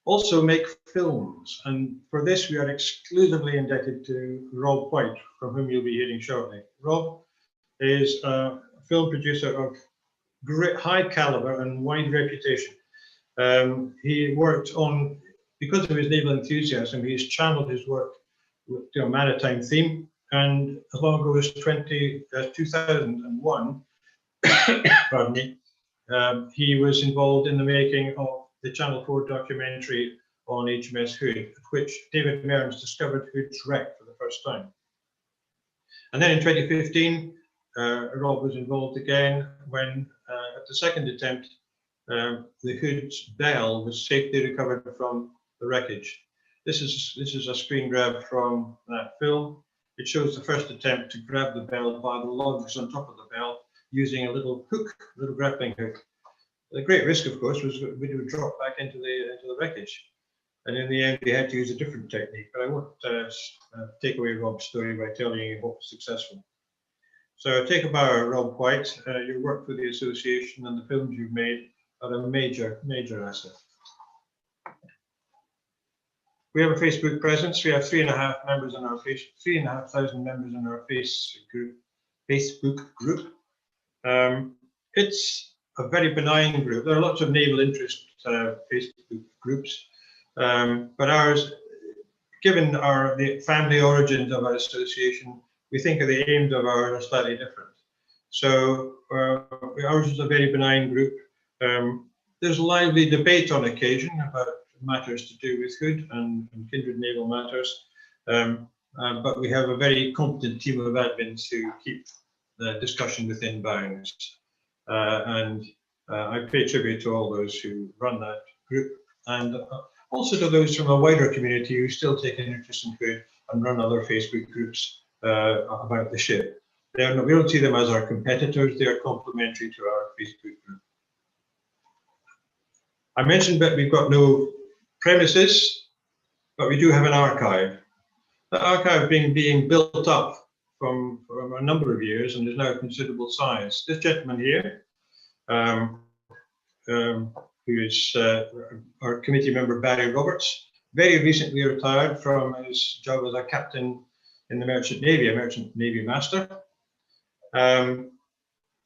[SPEAKER 2] also make films, and for this we are exclusively indebted to Rob White, from whom you'll be hearing shortly. Rob is a film producer of great high caliber and wide reputation. He worked on, because of his naval enthusiasm, he's channeled his work to a maritime theme, and as long ago as 2001, pardon me, he was involved in the making of the Channel 4 documentary on HMS Hood, at which David Merence discovered Hood's wreck for the first time. And then in 2015, Rob was involved again when, at the second attempt, the Hood's bell was safely recovered from the wreckage. This is a screen grab from that film. It shows the first attempt to grab the bell by the lugs on top of the bell using a little hook, a little grappling hook. The great risk, of course, was that we would drop back into the wreckage. And in the end, we had to use a different technique. But I won't take away Rob's story by telling you what was successful. So take a bow, Rob White. Your work for the association and the films you've made are a major, major asset. We have a Facebook presence. We have 3,500 members in our Facebook group. It's a very benign group. There are lots of naval interest Facebook groups, but ours, given the family origins of our association, we think of the aims of ours are slightly different. So ours is a very benign group. There's lively debate on occasion about matters to do with Hood and kindred naval matters, but we have a very competent team of admins who keep the discussion within bounds. And I pay tribute to all those who run that group, and also to those from a wider community who still take an interest in Hood and run other Facebook groups about the ship. We don't see them as our competitors, they are complementary to our Facebook group. I mentioned that we've got no premises, but we do have an archive. The archive being built up from a number of years and is now a considerable size. This gentleman here, who is our committee member Barry Roberts, very recently retired from his job as a captain in the Merchant Navy, a Merchant Navy Master.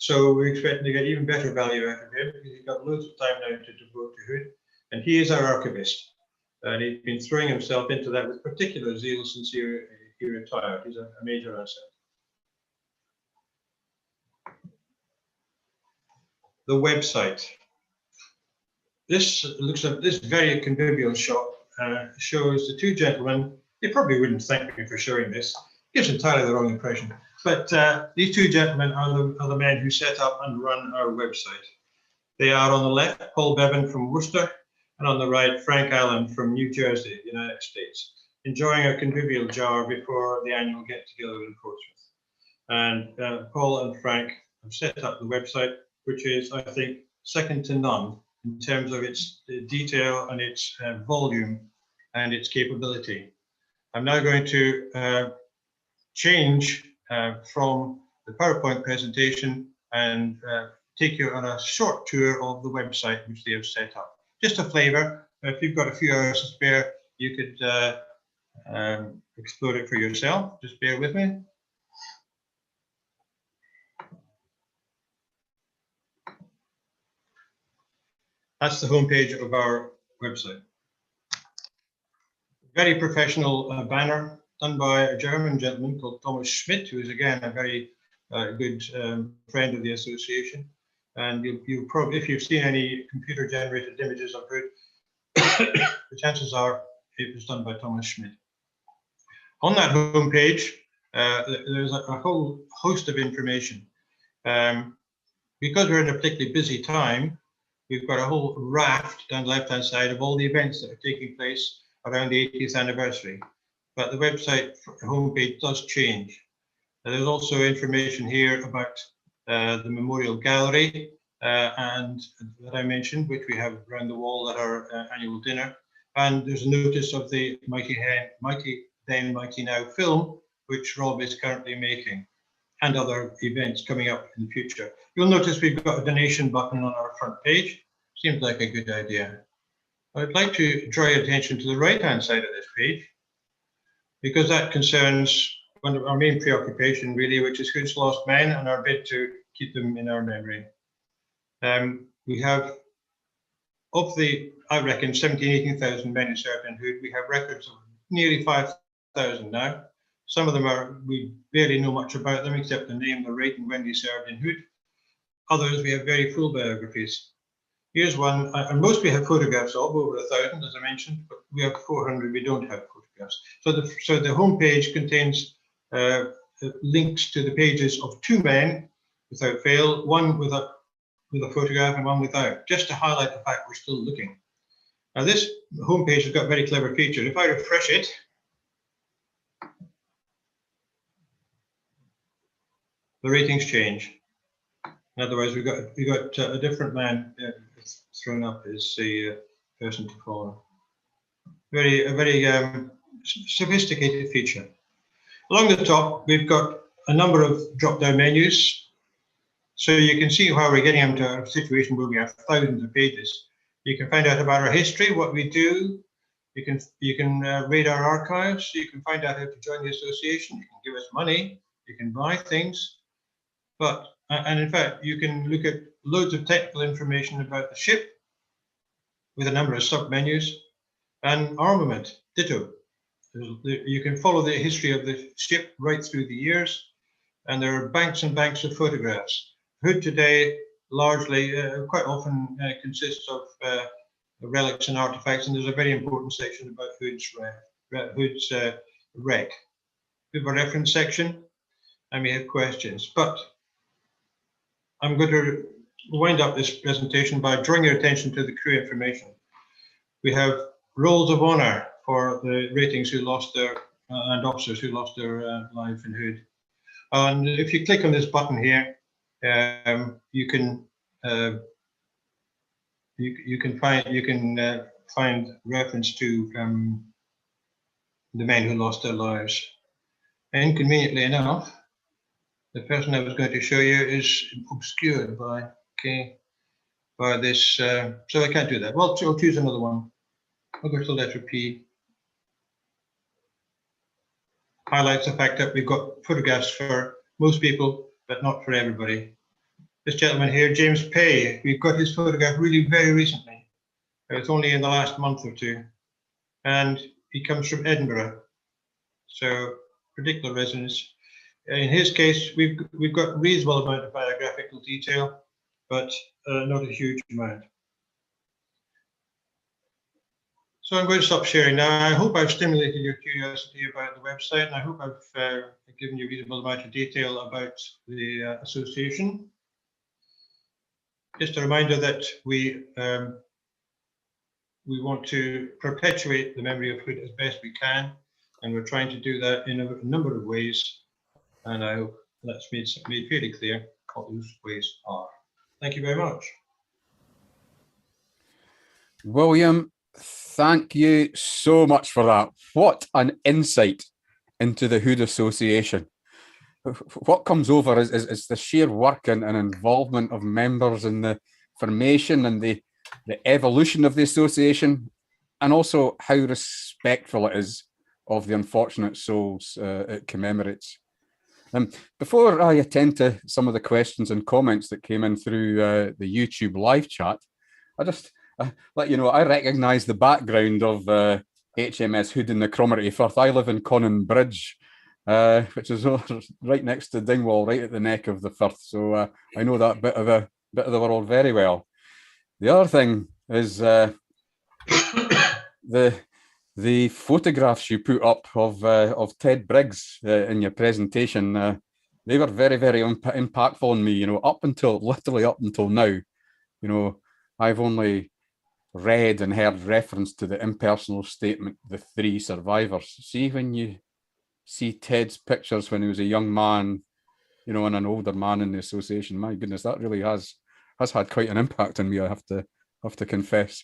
[SPEAKER 2] So we're expecting to get even better value out of him because he's got loads of time now to devote to Hood. And he is our archivist. And he's been throwing himself into that with particular zeal since he retired. He's a major asset. The website. This looks at this very convivial shot. Shows the two gentlemen. They probably wouldn't thank me for showing this. Gives entirely the wrong impression. But these two gentlemen are the men who set up and run our website. They are on the left, Paul Bevan from Worcester, and on the right, Frank Allen from New Jersey, United States, enjoying a convivial jar before the annual get-together in Portsmouth. And Paul and Frank have set up the website, which is, I think, second to none in terms of its detail and its volume and its capability. I'm now going to change from the PowerPoint presentation and take you on a short tour of the website which they have set up. Just a flavour. If you've got a few hours to spare, you could explore it for yourself. Just bear with me. That's the homepage of our website. Very professional banner done by a German gentleman called Thomas Schmidt, who is again a very good friend of the association. And you probably, if you've seen any computer-generated images of Hood, the chances are it was done by Thomas Schmidt. On that homepage, there's a whole host of information. Because we're in a particularly busy time, we've got a whole raft down the left-hand side of all the events that are taking place around the 80th anniversary. But the website homepage does change. There's also information here about the Memorial Gallery and that I mentioned, which we have around the wall at our annual dinner. And there's a notice of the Mighty Then, Mighty Now film, which Rob is currently making, and other events coming up in the future. You'll notice we've got a donation button on our front page. Seems like a good idea. I'd like to draw your attention to the right-hand side of this page, because that concerns one of our main preoccupation, really, which is Hood's lost men and our bid to keep them in our memory. We have, of the, I reckon, 17,000, 18,000 men who served in Hood, we have records of nearly 5,000 now. Some of them we barely know much about them, except the name, the rate, and when they served in Hood. Others, we have very full biographies. Here's one, and most we have photographs of, over 1,000, as I mentioned, but we have 400 we don't have photographs. So the homepage contains links to the pages of two men, without fail, one with a photograph and one without, just to highlight the fact we're still looking. Now this homepage has got a very clever feature. If I refresh it, the ratings change. In other words, we got a different man thrown up as the person to follow. A very sophisticated feature. Along the top, we've got a number of drop-down menus. So you can see how we're getting into a situation where we have thousands of pages. You can find out about our history, what we do. You can raid our archives. You can find out how to join the association. You can give us money. You can buy things. And in fact, you can look at loads of technical information about the ship with a number of sub-menus, and armament, ditto. You can follow the history of the ship right through the years, and there are banks and banks of photographs. Hood today largely, quite often consists of relics and artifacts, and there's a very important section about Hood's wreck. We have a reference section, and we have questions. But I'm going to wind up this presentation by drawing your attention to the crew information. We have rolls of honour for the ratings who lost their and officers who lost their life in Hood. And if you click on this button here, you can find reference to the men who lost their lives. And inconveniently enough, the person I was going to show you is obscured by this, so I can't do that. Well, I'll choose another one. I'll go to the letter P. highlights the fact that we've got photographs for most people, but not for everybody. This gentleman here, James Pay, we've got his photograph really very recently. It's only in the last month or two. And he comes from Edinburgh. So particular resonance. In his case, we've got reasonable amount of biographical detail, but not a huge amount. So I'm going to stop sharing now. I hope I've stimulated your curiosity about the website, and I hope I've given you a reasonable amount of detail about the association. Just a reminder that we want to perpetuate the memory of Hood as best we can, and we're trying to do that in a number of ways. And I hope that's made fairly clear what those ways are. Thank you very much.
[SPEAKER 1] William, thank you so much for that. What an insight into the Hood Association. What comes over is the sheer work and involvement of members in the formation and the evolution of the association, and also how respectful it is of the unfortunate souls it commemorates. Before I attend to some of the questions and comments that came in through the YouTube live chat, I just let you know I recognise the background of HMS Hood in the Cromarty Firth. I live in Conan Bridge, which is right next to Dingwall, right at the neck of the Firth. So I know that bit of the world very well. The other thing is the photographs you put up of Ted Briggs in your presentation. They were very, very impactful on me. You know, literally up until now, you know, I've only read and heard reference to the impersonal statement, the 3 survivors. See, when you see Ted's pictures when he was a young man, you know, and an older man in the association, my goodness, that really has had quite an impact on me, I have to confess.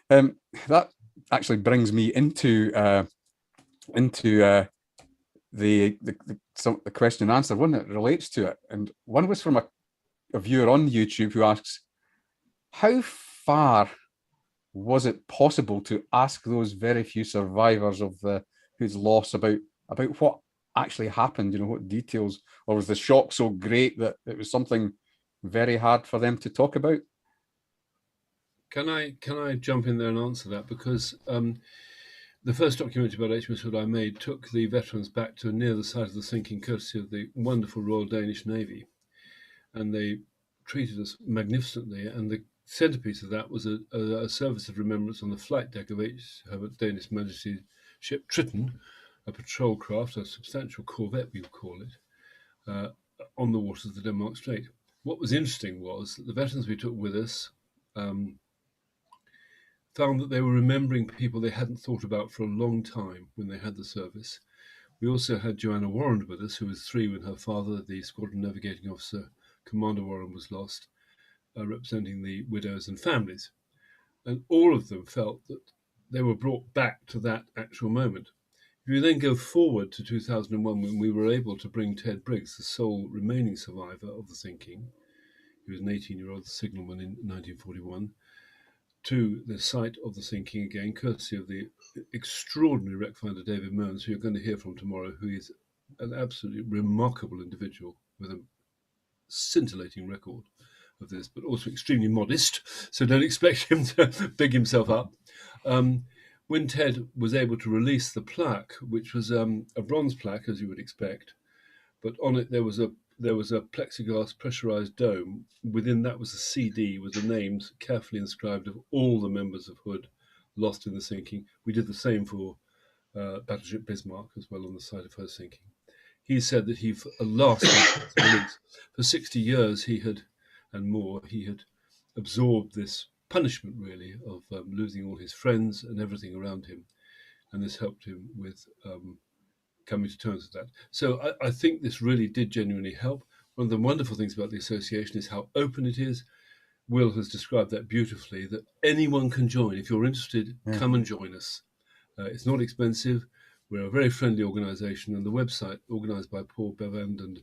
[SPEAKER 1] That actually brings me into the question and answer, one that relates to it. And one was from a viewer on YouTube who asks, how far was it possible to ask those very few survivors of Hood's loss about what actually happened, you know, what details, or was the shock so great that it was something very hard for them to talk about?
[SPEAKER 3] Can I jump in there and answer that? Because the first documentary about HMS Hood I made took the veterans back to near the site of the sinking, courtesy of the wonderful Royal Danish Navy, and they treated us magnificently. And the centerpiece of that was a service of remembrance on the flight deck of Her Danish Majesty's ship Triton, a patrol craft, a substantial corvette we would call it, on the waters of the Denmark Strait. What was interesting was that the veterans we took with us found that they were remembering people they hadn't thought about for a long time when they had the service. We also had Joanna Warren with us, who was 3 when her father, the squadron navigating officer, Commander Warren, was lost, representing the widows and families. And all of them felt that they were brought back to that actual moment. If you then go forward to 2001, when we were able to bring Ted Briggs, the sole remaining survivor of the sinking, he was an 18-year-old signalman in 1941, to the site of the sinking again, courtesy of the extraordinary wreck finder David Merence, who you're going to hear from tomorrow, who is an absolutely remarkable individual with a scintillating record of this, but also extremely modest, so don't expect him to big himself up. When Ted was able to release the plaque, which was a bronze plaque, as you would expect, but on it there was a plexiglass pressurized dome. Within that was a CD with the names carefully inscribed of all the members of Hood lost in the sinking. We did the same for Battleship Bismarck as well on the site of her sinking. He said that for 60 years he had absorbed this punishment, really, of losing all his friends and everything around him, and this helped him with coming to terms with that. So I think this really did genuinely help. One of the wonderful things about the association is how open it is. Will has described that beautifully, that anyone can join. If you're interested, come and join us. It's not expensive. We're a very friendly organisation, and the website, organised by Paul Bevand and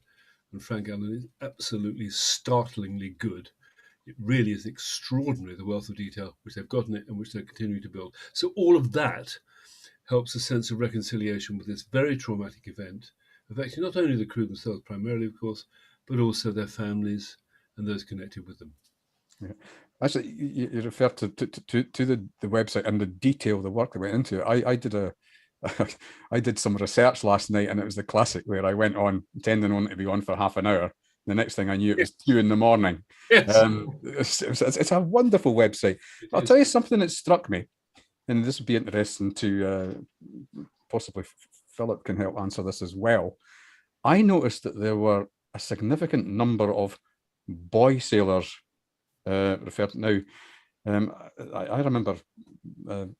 [SPEAKER 3] Frank Allen, is absolutely startlingly good. It really is extraordinary, the wealth of detail which they've got in it and which they're continuing to build. So all of that helps a sense of reconciliation with this very traumatic event, affecting not only the crew themselves primarily, of course, but also their families and those connected with them.
[SPEAKER 1] Yeah. Actually, you referred to the website and the detail, the work that went into it. I did some research last night, and it was the classic where I went on intending on to be on for half an hour. The next thing I knew, it was 2 a.m.
[SPEAKER 3] Yes.
[SPEAKER 1] It's a wonderful website. I'll tell you something that struck me, and this would be interesting to possibly Philip can help answer this as well. I noticed that there were a significant number of boy sailors referred to now. I remember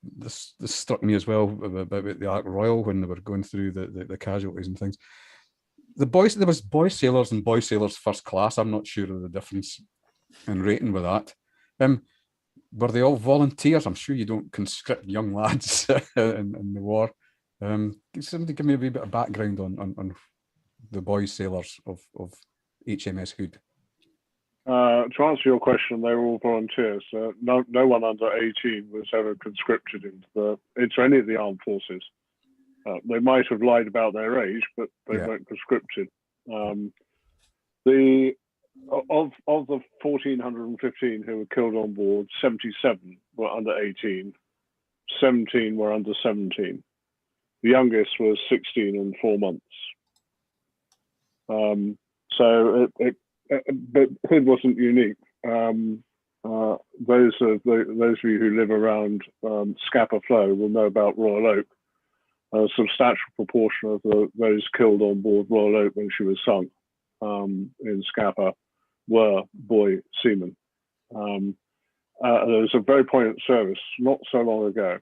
[SPEAKER 1] this struck me as well about the Ark Royal when they were going through the casualties and things. There was boy sailors and boy sailors first class. I'm not sure of the difference in rating with that. Were they all volunteers? I'm sure you don't conscript young lads in the war. Can somebody give me a wee bit of background on the boy sailors of HMS Hood?
[SPEAKER 4] To answer your question, they were all volunteers. No one under 18 was ever conscripted into any of the armed forces. They might have lied about their age, but they weren't conscripted. Of the 1,415 who were killed on board, 77 were under 18, 17 were under 17. The youngest was 16 and 4 months. But Hood wasn't unique. Those of you who live around Scapa Flow will know about Royal Oak. A substantial proportion of those killed on board Royal Oak when she was sunk in Scapa were boy seamen. There was a very poignant service not so long ago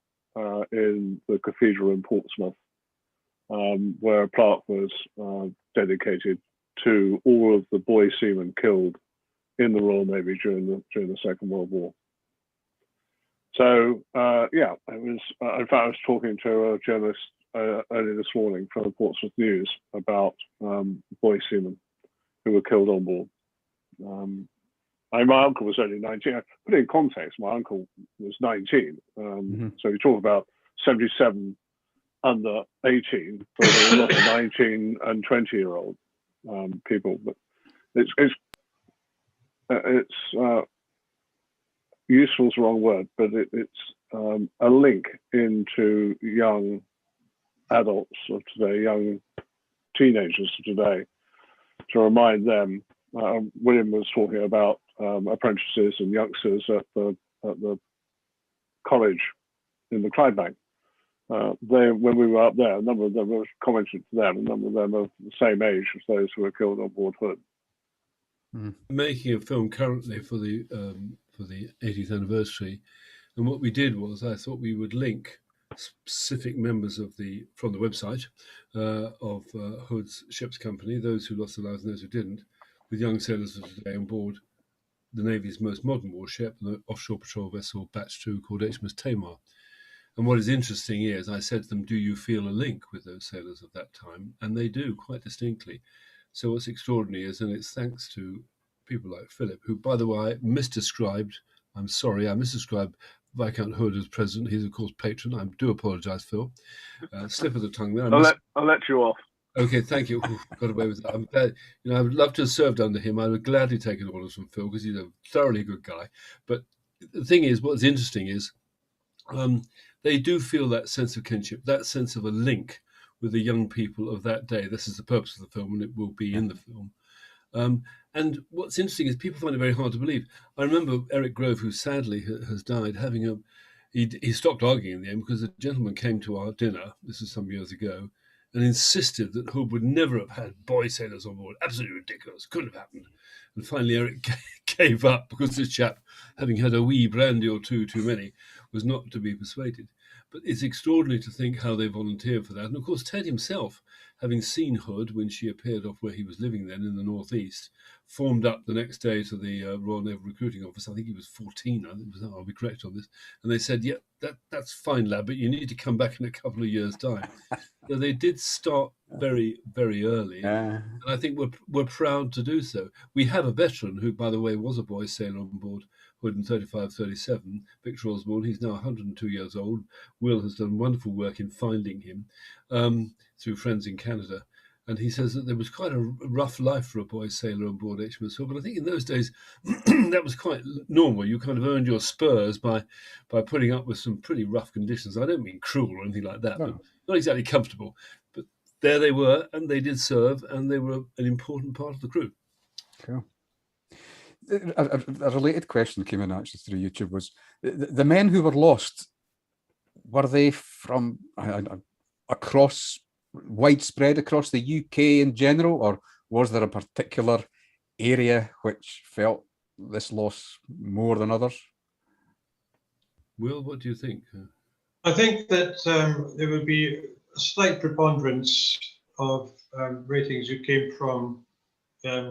[SPEAKER 4] in the cathedral in Portsmouth, where a plaque was dedicated to all of the boy seamen killed in the Royal Navy during the Second World War. So it was. In fact, I was talking to a journalist early this morning from the Portsmouth News about boy seamen who were killed on board. My uncle was only 19. I put it in context. My uncle was 19. So you talk about 77 under 18, but there were a lot of 19 and 20-year-old people. But it's useful is the wrong word, but it's a link into young adults of today, young teenagers of today, to remind them. William was talking about apprentices and youngsters at the college in the Clydebank. When we were up there, a number of them were commented to them. A number of them are the same age as those who were killed on board Hood.
[SPEAKER 3] Making a film currently for the 80th anniversary, and what we did was I thought we would link specific members from the website of Hood's ship's company, those who lost their lives and those who didn't, with young sailors of today on board the Navy's most modern warship, the offshore patrol vessel Batch 2 called HMS Tamar. And what is interesting is I said to them, do you feel a link with those sailors of that time? And they do, quite distinctly. So what's extraordinary is, and it's thanks to people like Philip, who, by the way, misdescribed Viscount Hood as president. He's, of course, patron. I do apologise, Phil. Slip of the tongue there.
[SPEAKER 4] I'll let you off.
[SPEAKER 3] Okay, thank you. Got away with that. I'm glad. I would love to have served under him. I would gladly take orders from Phil because he's a thoroughly good guy. But the thing is, what's interesting is they do feel that sense of kinship, that sense of a link with the young people of that day. This is the purpose of the film, and it will be in the film. And what's interesting is people find it very hard to believe. I remember Eric Grove, who sadly has died, he stopped arguing in the end because a gentleman came to our dinner, this was some years ago, and insisted that Hood would never have had boy sailors on board. Absolutely ridiculous. Couldn't have happened. And finally, Eric gave up because this chap, having had a wee brandy or two too many, was not to be persuaded. But it's extraordinary to think how they volunteered for that. And of course, Ted himself having seen Hood when she appeared off where he was living then in the northeast, formed up the next day to the Royal Naval Recruiting Office. I think he was 14. I'll be correct on this. And they said, yeah, that's fine, lad, but you need to come back in a couple of years' time. So they did start very, very early. And I think we're proud to do so. We have a veteran who, by the way, was a boy sailor on board Hood in 35-37, Victor Osborne. He's now 102 years old. Will has done wonderful work in finding him through friends in Canada. And he says that there was quite a rough life for a boy sailor on board HMS Hood. But I think in those days, that was quite normal. You kind of earned your spurs by putting up with some pretty rough conditions. I don't mean cruel or anything like that, but not exactly comfortable. But there they were, and they did serve, and they were an important part of the crew.
[SPEAKER 1] Cool. A related question came in actually through YouTube was, the men who were lost, were they from across, widespread across the UK in general, or was there a particular area which felt this loss more than others?
[SPEAKER 3] Will, what do you think?
[SPEAKER 2] I think that there would be a slight preponderance of ratings who came from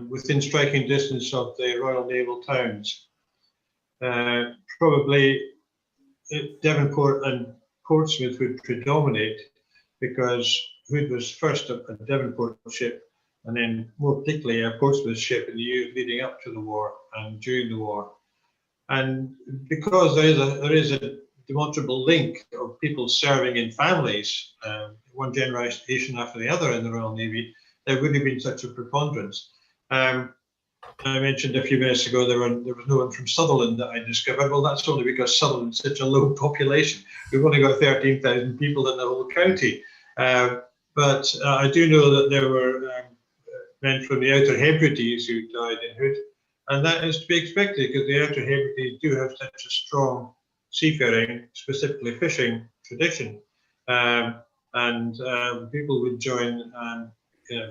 [SPEAKER 2] within striking distance of the Royal Naval towns. Probably Devonport and Portsmouth would predominate, because Hood was first a Devonport ship, and then more particularly a Portsmouth ship in the years leading up to the war and during the war. And because there is a demonstrable link of people serving in families, one generation after the other in the Royal Navy, there wouldn't have been such a preponderance. I mentioned a few minutes ago there was no one from Sutherland that I discovered. Well, that's only because Sutherland is such a low population. We've only got 13,000 people in the whole county. But I do know that there were men from the Outer Hebrides who died in Hood, and that is to be expected because the Outer Hebrides do have such a strong seafaring, specifically fishing tradition. People would join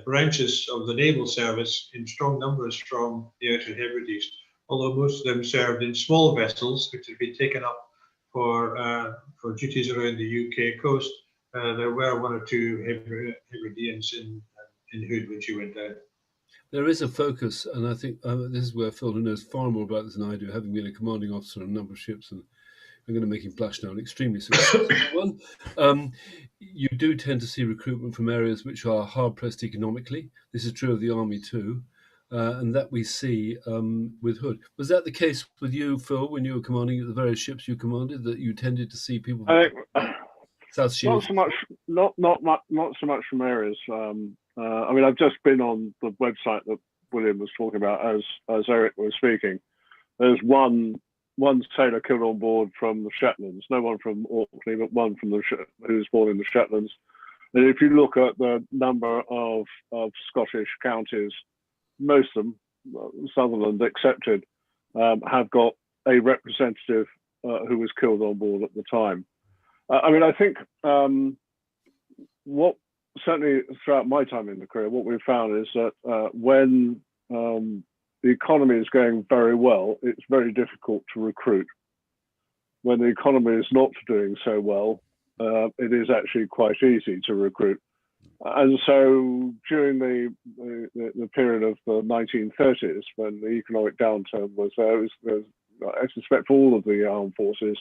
[SPEAKER 2] branches of the naval service in strong numbers from the Outer Hebrides, although most of them served in small vessels which had been taken up for duties around the UK coast. There were one or two Hebrideans in Hood when she went down.
[SPEAKER 3] There is a focus, and I think this is where Phil knows far more about this than I do, having been a commanding officer on a number of ships, and I'm going to make him blush now, an extremely successful one. You do tend to see recruitment from areas which are hard-pressed economically. This is true of the Army too, and that we see with Hood. Was that the case with you, Phil, when you were commanding at the various ships you commanded, that you tended to see people from South Shields?
[SPEAKER 4] Not so much from areas. I mean, I've just been on the website that William was talking about as Eric was speaking. There's one sailor killed on board from the Shetlands, no one from Orkney, but one from who was born in the Shetlands. And if you look at the number of Scottish counties, most of them, Sutherland excepted, have got a representative who was killed on board at the time. I mean, I think what certainly throughout my time in the career, what we've found is that when the economy is going very well, it's very difficult to recruit. When the economy is not doing so well, it is actually quite easy to recruit. And so during the period of the 1930s, when the economic downturn was there, I suspect for all of the armed forces,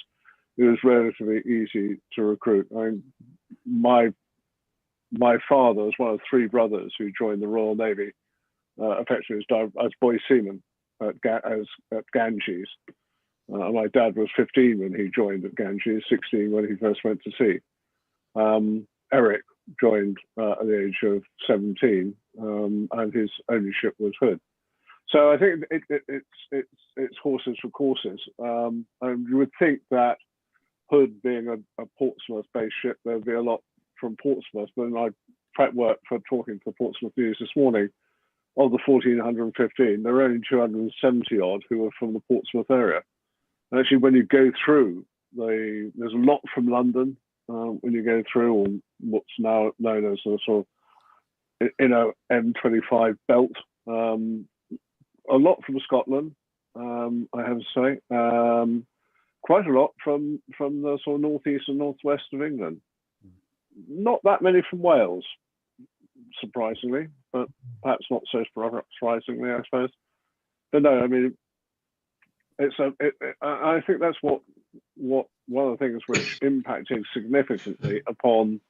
[SPEAKER 4] it was relatively easy to recruit. I mean, my father was one of three brothers who joined the Royal Navy, effectively as boy seamen at Ganges. My dad was 15 when he joined at Ganges, 16 when he first went to sea. Eric joined at the age of 17, and his only ship was Hood. So I think it's horses for courses. And you would think that Hood being a Portsmouth-based ship, there'd be a lot from Portsmouth, but I prep work for talking to Portsmouth News this morning. Of the 1,415, there are only 270 odd who are from the Portsmouth area. And actually, when you go through, there's a lot from London when you go through, or what's now known as a sort of M25 belt. A lot from Scotland, I have to say. Quite a lot from the sort of northeast and northwest of England. Not that many from Wales. surprisingly, but perhaps not so surprisingly, I suppose. But no, I mean, I think that's what one of the things which impacted significantly upon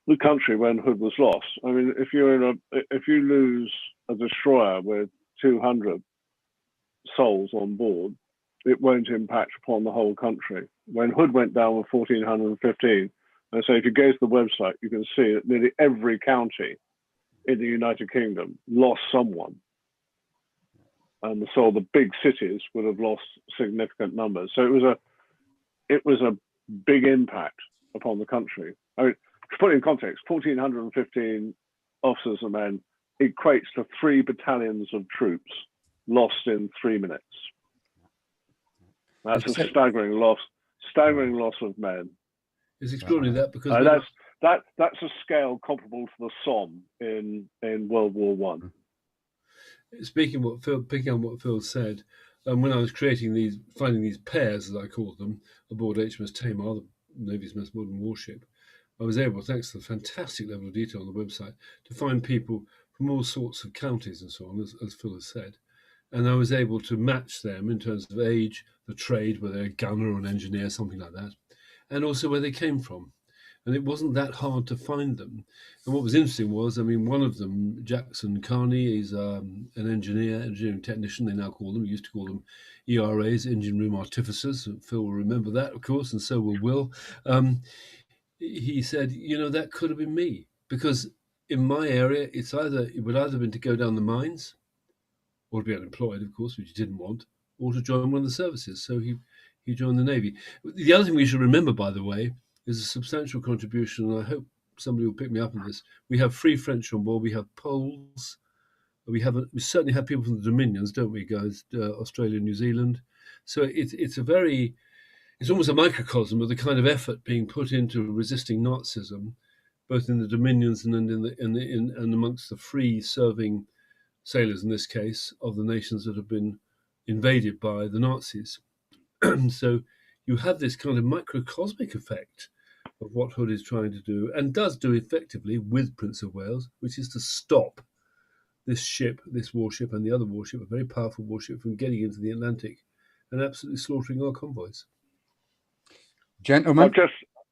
[SPEAKER 4] the country when Hood was lost. I mean, if you lose a destroyer with 200 souls on board, it won't impact upon the whole country. When Hood went down with 1,415, and so if you go to the website, you can see that nearly every county in the United Kingdom lost someone. And so the big cities would have lost significant numbers. So it was a big impact upon the country. I mean, to put it in context, 1,415 officers and men equates to 3 battalions of troops lost in 3 minutes. That's a staggering loss of men.
[SPEAKER 3] It's extraordinary that because
[SPEAKER 4] that's a scale comparable to the Somme in World War One.
[SPEAKER 3] Picking on what Phil said, when I was finding these pairs, as I call them, aboard HMS Tamar, the Navy's most modern warship, I was able, thanks to the fantastic level of detail on the website, to find people from all sorts of counties and so on, as Phil has said. And I was able to match them in terms of age, the trade, whether they're a gunner or an engineer, something like that, and also where they came from. And it wasn't that hard to find them. And what was interesting was, I mean, one of them, Jackson Carney, is an engineering technician, they now call them. We used to call them ERAs, engine room artificers. Phil will remember that, of course, and so will Will. He said, that could have been me. Because in my area, it would either been to go down the mines, or to be unemployed, of course, which he didn't want, or to join one of the services. So he joined the Navy. The other thing we should remember, by the way, is a substantial contribution, and I hope somebody will pick me up on this. We have free French on board. We have Poles. We certainly have people from the Dominions, don't we, guys? Australia, New Zealand. So it's almost a microcosm of the kind of effort being put into resisting Nazism, both in the Dominions and and amongst the free serving sailors, in this case, of the nations that have been invaded by the Nazis. So you have this kind of microcosmic effect of what Hood is trying to do, and does do effectively with Prince of Wales, which is to stop this warship and the other warship, a very powerful warship, from getting into the Atlantic and absolutely slaughtering our convoys.
[SPEAKER 1] Gentlemen,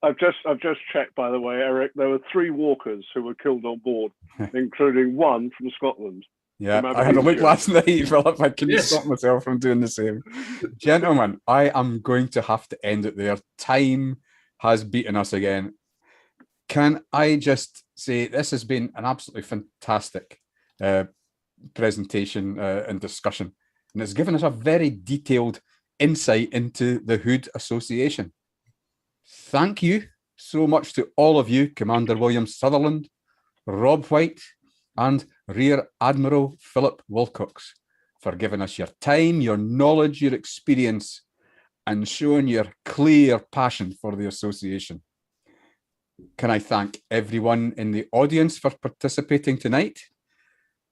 [SPEAKER 4] I've just checked, by the way, Eric. There were 3 walkers who were killed on board, including one from Scotland.
[SPEAKER 1] Yeah, I had a look last night, Philip. I couldn't stop myself from doing the same. Gentlemen, I am going to have to end it there. Time has beaten us again. Can I just say this has been an absolutely fantastic presentation and discussion, and it's given us a very detailed insight into the Hood Association. Thank you so much to all of you, Commander William Sutherland, Rob White, and Rear Admiral Philip Wilcocks, for giving us your time, your knowledge, your experience, and showing your clear passion for the association. Can I thank everyone in the audience for participating tonight?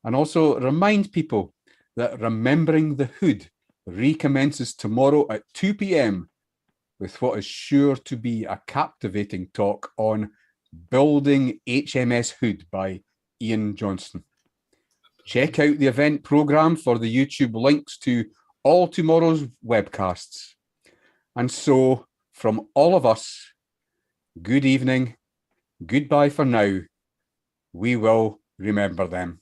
[SPEAKER 1] And also remind people that Remembering the Hood recommences tomorrow at 2 p.m. with what is sure to be a captivating talk on Building HMS Hood by Ian Johnston. Check out the event programme for the YouTube links to all tomorrow's webcasts. And so, from all of us, good evening, goodbye for now. We will remember them.